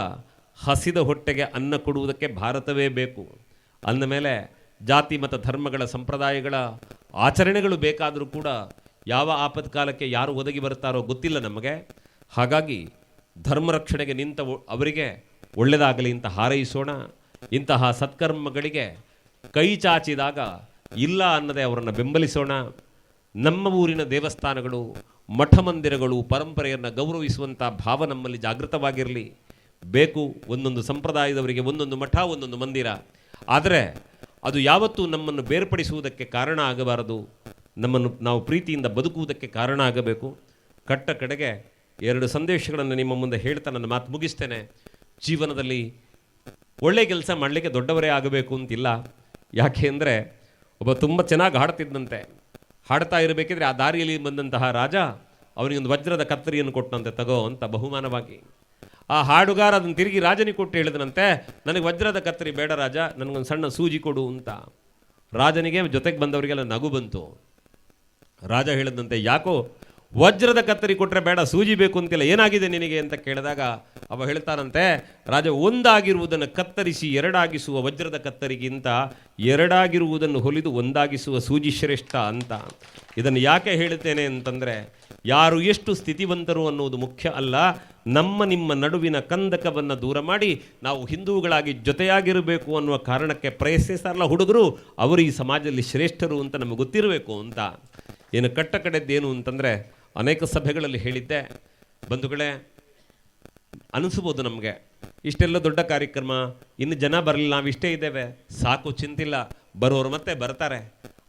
ಹಸಿದ ಹೊಟ್ಟೆಗೆ ಅನ್ನ ಕೊಡುವುದಕ್ಕೆ ಭಾರತವೇ ಬೇಕು. ಅಂದಮೇಲೆ ಜಾತಿ ಮತ್ತು ಧರ್ಮಗಳ ಸಂಪ್ರದಾಯಗಳ ಆಚರಣೆಗಳು ಬೇಕಾದರೂ ಕೂಡ ಯಾವ ಆಪತ್ಕಾಲಕ್ಕೆ ಯಾರು ಒದಗಿ ಬರ್ತಾರೋ ಗೊತ್ತಿಲ್ಲ ನಮಗೆ. ಹಾಗಾಗಿ ಧರ್ಮ ರಕ್ಷಣೆಗೆ ನಿಂತ ಅವರಿಗೆ ಒಳ್ಳೆಯದಾಗಲಿ ಅಂತ ಹಾರೈಸೋಣ. ಇಂತಹ ಸತ್ಕರ್ಮಗಳಿಗೆ ಕೈ ಚಾಚಿದಾಗ ಇಲ್ಲ ಅನ್ನದೇ ಅವರನ್ನು ಬೆಂಬಲಿಸೋಣ. ನಮ್ಮ ಊರಿನ ದೇವಸ್ಥಾನಗಳು, ಮಠ ಮಂದಿರಗಳು ಪರಂಪರೆಯನ್ನು ಗೌರವಿಸುವಂಥ ಭಾವ ನಮ್ಮಲ್ಲಿ ಜಾಗೃತವಾಗಿರಲಿ. ಬೇಕು ಒಂದೊಂದು ಸಂಪ್ರದಾಯದವರಿಗೆ ಒಂದೊಂದು ಮಠ, ಒಂದೊಂದು ಮಂದಿರ. ಆದರೆ ಅದು ಯಾವತ್ತೂ ನಮ್ಮನ್ನು ಬೇರ್ಪಡಿಸುವುದಕ್ಕೆ ಕಾರಣ ಆಗಬಾರದು. ನಮ್ಮನ್ನು ನಾವು ಪ್ರೀತಿಯಿಂದ ಬದುಕುವುದಕ್ಕೆ ಕಾರಣ ಆಗಬೇಕು. ಕಟ್ಟ ಕಡೆಗೆ 2 ಸಂದೇಶಗಳನ್ನು ನಿಮ್ಮ ಮುಂದೆ ಹೇಳ್ತಾ ನನ್ನ ಮಾತು ಮುಗಿಸ್ತೇನೆ. ಜೀವನದಲ್ಲಿ ಒಳ್ಳೆಯ ಕೆಲಸ ಮಾಡಲಿಕ್ಕೆ ದೊಡ್ಡವರೇ ಆಗಬೇಕು ಅಂತಿಲ್ಲ. ಯಾಕೆ ಅಂದರೆ ಒಬ್ಬ ತುಂಬ ಚೆನ್ನಾಗಿ ಹಾಡ್ತಿದ್ದಂತೆ. ಹಾಡ್ತಾ ಇರಬೇಕಿದ್ರೆ ಆ ದಾರಿಯಲ್ಲಿ ಬಂದಂತಹ ರಾಜ ಅವನಿಗೊಂದು ವಜ್ರದ ಕತ್ತರಿಯನ್ನು ಕೊಟ್ಟನಂತೆ, ತಗೋ ಅಂತ ಬಹುಮಾನವಾಗಿ. ಆ ಹಾಡುಗಾರ ಅದನ್ನು ತಿರುಗಿ ರಾಜನಿಗೆ ಕೊಟ್ಟು ಹೇಳಿದನಂತೆ, ನನಗೆ ವಜ್ರದ ಕತ್ತರಿ ಬೇಡ ರಾಜ, ನನಗೊಂದು ಸಣ್ಣ ಸೂಜಿ ಕೊಡು ಅಂತ. ರಾಜನಿಗೆ ಜೊತೆಗೆ ಬಂದವರಿಗೆಲ್ಲ ನಗು ಬಂತು. ರಾಜ ಹೇಳಿದಂತೆ, ಯಾಕೋ ವಜ್ರದ ಕತ್ತರಿ ಕೊಟ್ಟರೆ ಬೇಡ, ಸೂಜಿ ಬೇಕು ಅಂತಿಲ್ಲ, ಏನಾಗಿದೆ ನಿನಗೆ ಅಂತ ಕೇಳಿದಾಗ ಅವ ಹೇಳ್ತಾನಂತೆ, ರಾಜ ಒಂದಾಗಿರುವುದನ್ನು ಕತ್ತರಿಸಿ ಎರಡಾಗಿಸುವ ವಜ್ರದ ಕತ್ತರಿಗಿಂತ ಎರಡಾಗಿರುವುದನ್ನು ಹೊಲಿದು ಒಂದಾಗಿಸುವ ಸೂಜಿ ಶ್ರೇಷ್ಠ ಅಂತ. ಇದನ್ನು ಯಾಕೆ ಹೇಳ್ತೇನೆ ಅಂತಂದರೆ, ಯಾರು ಎಷ್ಟು ಸ್ಥಿತಿವಂತರು ಅನ್ನುವುದು ಮುಖ್ಯ ಅಲ್ಲ, ನಮ್ಮ ನಿಮ್ಮ ನಡುವಿನ ಕಂದಕವನ್ನು ದೂರ ಮಾಡಿ ನಾವು ಹಿಂದೂಗಳಾಗಿ ಜೊತೆಯಾಗಿರಬೇಕು ಅನ್ನುವ ಕಾರಣಕ್ಕೆ ಪ್ರಯತ್ನಿಸ್ತಾರಲ್ಲ ಹುಡುಗರು, ಅವರು ಈ ಸಮಾಜದಲ್ಲಿ ಶ್ರೇಷ್ಠರು ಅಂತ ನಮಗೆ ಗೊತ್ತಿರಬೇಕು ಅಂತ. ಏನು ಕಟ್ಟ ಕಡೆದ್ದೇನು ಅಂತಂದರೆ, ಅನೇಕ ಸಭೆಗಳಲ್ಲಿ ಹೇಳಿದ್ದೆ ಬಂಧುಗಳೇ, ಅನಿಸ್ಬೋದು ನಮಗೆ ಇಷ್ಟೆಲ್ಲ ದೊಡ್ಡ ಕಾರ್ಯಕ್ರಮ, ಇನ್ನು ಜನ ಬರಲಿಲ್ಲ, ನಾವು ಇಷ್ಟೇ ಇದ್ದೇವೆ, ಸಾಕು, ಚಿಂತಿಲ್ಲ, ಬರೋರು ಮತ್ತೆ ಬರ್ತಾರೆ.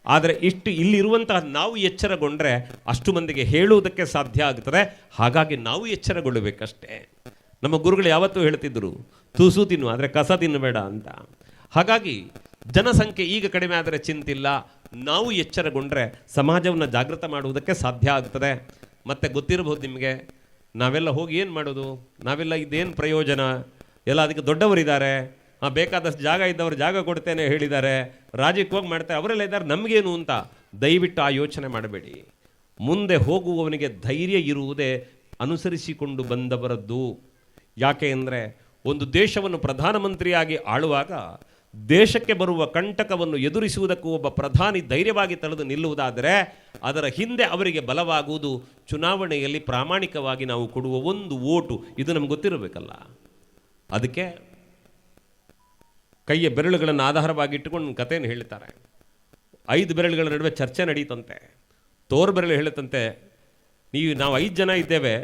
ಆದರೆ ಇಷ್ಟು ಇಲ್ಲಿರುವಂತಹ ನಾವು ಎಚ್ಚರಗೊಂಡ್ರೆ ಅಷ್ಟು ಮಂದಿಗೆ ಹೇಳುವುದಕ್ಕೆ ಸಾಧ್ಯ ಆಗ್ತದೆ. ಹಾಗಾಗಿ ನಾವು ಎಚ್ಚರಗೊಳ್ಳಬೇಕಷ್ಟೇ. ನಮ್ಮ ಗುರುಗಳು ಯಾವತ್ತೂ ಹೇಳ್ತಿದ್ರು, ತೂಸು ತಿನ್ನು ಆದರೆ ಕಸ ತಿನ್ನಬೇಡ ಅಂತ. ಹಾಗಾಗಿ ಜನಸಂಖ್ಯೆ ಈಗ ಕಡಿಮೆ ಆದರೆ ಚಿಂತಿಲ್ಲ, ನಾವು ಎಚ್ಚರಗೊಂಡ್ರೆ ಸಮಾಜವನ್ನು ಜಾಗೃತ ಮಾಡುವುದಕ್ಕೆ ಸಾಧ್ಯ ಆಗ್ತದೆ. ಮತ್ತು ಗೊತ್ತಿರಬಹುದು ನಿಮಗೆ, ನಾವೆಲ್ಲ ಹೋಗಿ ಏನು ಮಾಡೋದು, ನಾವೆಲ್ಲ ಇದೇನು ಪ್ರಯೋಜನ, ಎಲ್ಲ ಅದಕ್ಕೆ ದೊಡ್ಡವರಿದ್ದಾರೆ, ಬೇಕಾದಷ್ಟು ಜಾಗ ಇದ್ದವರು ಜಾಗ ಕೊಡ್ತೇನೆ ಹೇಳಿದ್ದಾರೆ, ರಾಜ್ಯಕ್ಕೆ ಹೋಗಿ ಮಾಡ್ತಾರೆ, ಅವರೆಲ್ಲ ಇದ್ದಾರೆ, ನಮಗೇನು ಅಂತ. ದಯವಿಟ್ಟು ಆ ಯೋಚನೆ ಮಾಡಬೇಡಿ. ಮುಂದೆ ಹೋಗುವವನಿಗೆ ಧೈರ್ಯ ಇರುವುದೇ ಅನುಸರಿಸಿಕೊಂಡು ಬಂದವರದ್ದು. ಯಾಕೆ ಅಂದರೆ ಒಂದು ದೇಶವನ್ನು ಪ್ರಧಾನಮಂತ್ರಿಯಾಗಿ ಆಳುವಾಗ ದೇಶಕ್ಕೆ ಬರುವ ಕಂಟಕವನ್ನು ಎದುರಿಸುವುದಕ್ಕೂ ಒಬ್ಬ ಪ್ರಧಾನಿ ಧೈರ್ಯವಾಗಿ ತಳೆದು ನಿಲ್ಲುವುದಾದರೆ ಅದರ ಹಿಂದೆ ಅವರಿಗೆ ಬಲವಾಗುವುದು ಚುನಾವಣೆಯಲ್ಲಿ ಪ್ರಾಮಾಣಿಕವಾಗಿ ನಾವು ಕೊಡುವ ಒಂದು ಓಟು. ಇದು ನಮ್ಗೆ ಗೊತ್ತಿರಬೇಕಲ್ಲ. ಅದಕ್ಕೆ ಕೈಯ ಬೆರಳುಗಳನ್ನು ಆಧಾರವಾಗಿಟ್ಟುಕೊಂಡು ಕಥೆಯನ್ನು ಹೇಳ್ತಾರೆ. 5 ಬೆರಳುಗಳ ನಡುವೆ ಚರ್ಚೆ ನಡೀತಂತೆ. ತೋರು ಬೆರಳು ಹೇಳುತ್ತಂತೆ, ನಾವು 5 ಜನ ಇದ್ದೇವೆ,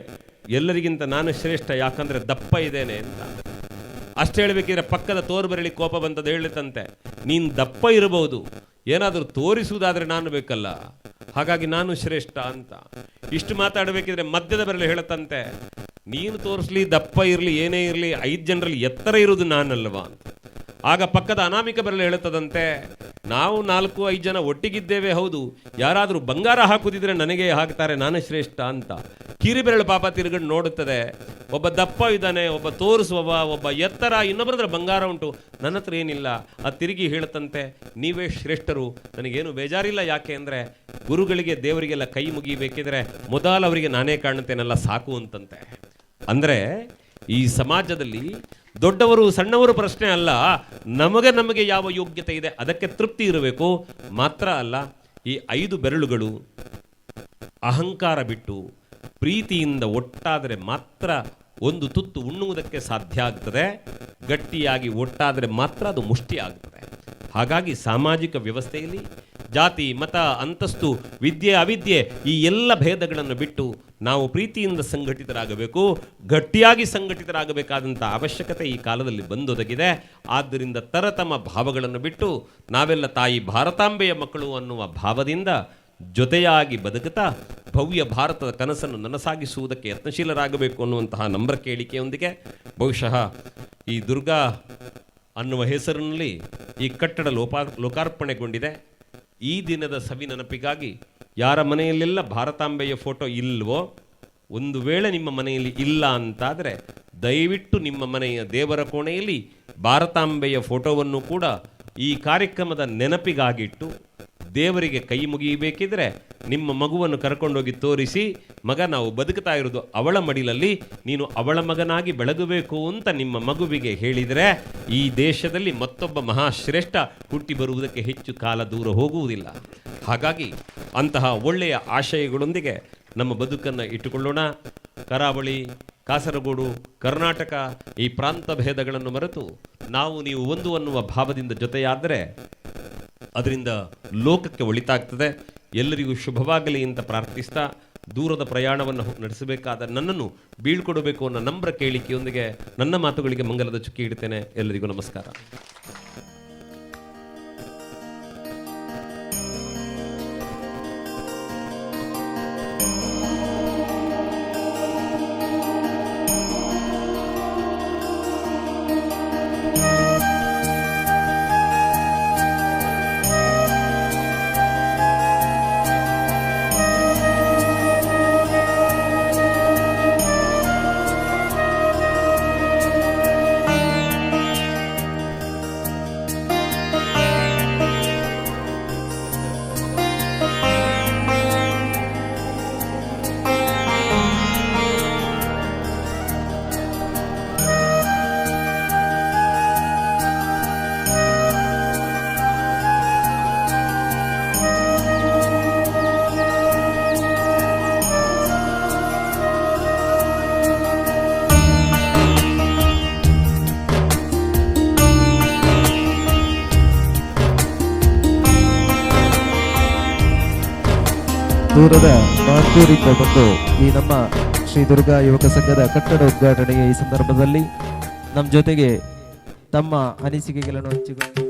ಎಲ್ಲರಿಗಿಂತ ನಾನು ಶ್ರೇಷ್ಠ, ಯಾಕಂದರೆ ದಪ್ಪ ಇದ್ದೇನೆ ಅಂತ. ಅಷ್ಟು ಹೇಳಬೇಕಿದ್ರೆ ಪಕ್ಕದ ತೋರು ಬೆರಳಿಗೆ ಕೋಪ ಬಂತದ್ದು ಹೇಳುತ್ತಂತೆ, ನೀನು ದಪ್ಪ ಇರಬಹುದು, ಏನಾದರೂ ತೋರಿಸುವುದಾದರೆ ನಾನು ಬೇಕಲ್ಲ, ಹಾಗಾಗಿ ನಾನು ಶ್ರೇಷ್ಠ ಅಂತ. ಇಷ್ಟು ಮಾತಾಡಬೇಕಿದ್ರೆ ಮಧ್ಯದ ಬೆರಳು ಹೇಳುತ್ತಂತೆ, ನೀನು ತೋರಿಸ್ಲಿ, ದಪ್ಪ ಇರಲಿ, ಏನೇ ಇರಲಿ, 5 ಜನರಲ್ಲಿ ಎತ್ತರ ಇರುವುದು ನಾನಲ್ವಾ ಅಂತ. ಆಗ ಪಕ್ಕದ ಅನಾಮಿಕ ಬೆರಳು ಹೇಳುತ್ತದಂತೆ, ನಾವು 4-5 ಜನ ಒಟ್ಟಿಗಿದ್ದೇವೆ, ಹೌದು, ಯಾರಾದರೂ ಬಂಗಾರ ಹಾಕುದಿದ್ರೆ ನನಗೆ ಹಾಕ್ತಾರೆ, ನಾನು ಶ್ರೇಷ್ಠ ಅಂತ. ಕಿರಿ ಬೆರಳು ಪಾಪ ತಿರುಗಂಡು ನೋಡುತ್ತದೆ, ಒಬ್ಬ ದಪ್ಪ ಇದ್ದಾನೆ, ಒಬ್ಬ ತೋರಿಸುವವ, ಒಬ್ಬ ಎತ್ತರ, ಇನ್ನೊಬ್ಬರದ್ರ ಬಂಗಾರ ಉಂಟು, ನನ್ನ ಹತ್ರ ಏನಿಲ್ಲ. ಅದು ತಿರುಗಿ ಹೇಳುತ್ತಂತೆ, ನೀವೇ ಶ್ರೇಷ್ಠರು, ನನಗೇನು ಬೇಜಾರಿಲ್ಲ. ಯಾಕೆ ಅಂದರೆ ಗುರುಗಳಿಗೆ ದೇವರಿಗೆಲ್ಲ ಕೈ ಮುಗಿಬೇಕಿದ್ರೆ ಮೊದಲು ಅವರಿಗೆ ನಾನೇ ಕಾಣುತ್ತೇನೆಲ್ಲ ಸಾಕು ಅಂತಂತೆ. ಅಂದರೆ ಈ ಸಮಾಜದಲ್ಲಿ ದೊಡ್ಡವರು ಸಣ್ಣವರು ಪ್ರಶ್ನೆ ಅಲ್ಲ, ನಮಗೆ ಯಾವ ಯೋಗ್ಯತೆ ಇದೆ ಅದಕ್ಕೆ ತೃಪ್ತಿ ಇರಬೇಕು ಮಾತ್ರ ಅಲ್ಲ. ಈ 5 ಬೆರಳುಗಳು ಅಹಂಕಾರ ಬಿಟ್ಟು ಪ್ರೀತಿಯಿಂದ ಒಟ್ಟಾದರೆ ಮಾತ್ರ ಒಂದು ತುತ್ತು ಉಣ್ಣುವುದಕ್ಕೆ ಸಾಧ್ಯ ಆಗ್ತದೆ, ಗಟ್ಟಿಯಾಗಿ ಒಟ್ಟಾದರೆ ಮಾತ್ರ ಅದು ಮುಷ್ಟಿ ಆಗ್ತದೆ. ಹಾಗಾಗಿ ಸಾಮಾಜಿಕ ವ್ಯವಸ್ಥೆಯಲ್ಲಿ ಜಾತಿ, ಮತ, ಅಂತಸ್ತು, ವಿದ್ಯೆ, ಅವಿದ್ಯೆ ಈ ಎಲ್ಲ ಭೇದಗಳನ್ನು ಬಿಟ್ಟು ನಾವು ಪ್ರೀತಿಯಿಂದ ಸಂಘಟಿತರಾಗಬೇಕು, ಗಟ್ಟಿಯಾಗಿ ಸಂಘಟಿತರಾಗಬೇಕಾದಂಥ ಅವಶ್ಯಕತೆ ಈ ಕಾಲದಲ್ಲಿ ಬಂದೊದಗಿದೆ. ಆದ್ದರಿಂದ ತರತಮ ಭಾವಗಳನ್ನು ಬಿಟ್ಟು ನಾವೆಲ್ಲ ತಾಯಿ ಭಾರತಾಂಬೆಯ ಮಕ್ಕಳು ಅನ್ನುವ ಭಾವದಿಂದ ಜೊತೆಯಾಗಿ ಬದುಕುತ್ತಾ ಭವ್ಯ ಭಾರತದ ಕನಸನ್ನು ನನಸಾಗಿಸುವುದಕ್ಕೆ ಯತ್ನಶೀಲರಾಗಬೇಕು ಅನ್ನುವಂತಹ ನಮ್ರ ಕೇಳಿಕೆಯೊಂದಿಗೆ ಬಹುಶಃ ಈ ದುರ್ಗಾ ಅನ್ನುವ ಹೆಸರಿನಲ್ಲಿ ಈ ಕಟ್ಟಡ ಲೋಕಾರ್ಪಣೆಗೊಂಡಿದೆ. ಈ ದಿನದ ಸವಿ ನೆನಪಿಗಾಗಿ ಯಾರ ಮನೆಯಲ್ಲೆಲ್ಲ ಭಾರತಾಂಬೆಯ ಫೋಟೋ ಇಲ್ವೋ, ಒಂದು ವೇಳೆ ನಿಮ್ಮ ಮನೆಯಲ್ಲಿ ಇಲ್ಲ ಅಂತಾದರೆ ದಯವಿಟ್ಟು ನಿಮ್ಮ ಮನೆಯ ದೇವರ ಕೋಣೆಯಲ್ಲಿ ಭಾರತಾಂಬೆಯ ಫೋಟೋವನ್ನು ಕೂಡ ಈ ಕಾರ್ಯಕ್ರಮದ ನೆನಪಿಗಾಗಿಟ್ಟು ದೇವರಿಗೆ ಕೈ ಮುಗಿಯಬೇಕಿದ್ರೆ ನಿಮ್ಮ ಮಗುವನ್ನು ಕರ್ಕೊಂಡೋಗಿ ತೋರಿಸಿ, ಮಗ ನಾವು ಬದುಕುತ್ತಾ ಇರೋದು ಅವಳ ಮಡಿಲಲ್ಲಿ, ನೀನು ಅವಳ ಮಗನಾಗಿ ಬೆಳಗಬೇಕು ಅಂತ ನಿಮ್ಮ ಮಗುವಿಗೆ ಹೇಳಿದರೆ ಈ ದೇಶದಲ್ಲಿ ಮತ್ತೊಬ್ಬ ಮಹಾಶ್ರೇಷ್ಠ ಹುಟ್ಟಿ ಬರುವುದಕ್ಕೆ ಹೆಚ್ಚು ಕಾಲ ದೂರ ಹೋಗುವುದಿಲ್ಲ. ಹಾಗಾಗಿ ಅಂತಹ ಒಳ್ಳೆಯ ಆಶಯಗಳೊಂದಿಗೆ ನಮ್ಮ ಬದುಕನ್ನು ಇಟ್ಟುಕೊಳ್ಳೋಣ. ಕರಾವಳಿ, ಕಾಸರಗೋಡು, ಕರ್ನಾಟಕ ಈ ಪ್ರಾಂತ ಭೇದಗಳನ್ನು ಮರೆತು ನಾವು ನೀವು ಒಂದು ಅನ್ನುವ ಭಾವದಿಂದ ಜೊತೆಯಾದರೆ ಅದರಿಂದ ಲೋಕಕ್ಕೆ ಒಳಿತಾಗ್ತದೆ. ಎಲ್ಲರಿಗೂ ಶುಭವಾಗಲಿ ಅಂತ ಪ್ರಾರ್ಥಿಸ್ತಾ ದೂರದ ಪ್ರಯಾಣವನ್ನು ನಡೆಸಬೇಕಾದ ನನ್ನನ್ನು ಬೀಳ್ಕೊಡಬೇಕು ಅನ್ನೋ ನಮ್ರ ಕೇಳಿಕೆಯೊಂದಿಗೆ ನನ್ನ ಮಾತುಗಳಿಗೆ ಮಂಗಲದ ಚುಕ್ಕಿ ಇಡ್ತೇನೆ. ಎಲ್ಲರಿಗೂ ನಮಸ್ಕಾರ. ದೂರದ ಮಾರ್ತೂರಿಂದ ಬಂದು ಈ ನಮ್ಮ ಶ್ರೀ ದುರ್ಗಾ ಯುವಕ ಸಂಘದ ಕಟ್ಟಡ ಉದ್ಘಾಟನೆಗೆ ಈ ಸಂದರ್ಭದಲ್ಲಿ ನಮ್ಮ ಜೊತೆಗೆ ತಮ್ಮ ಅನಿಸಿಕೆಗಳನ್ನು ಹಂಚಿಕೊಂಡು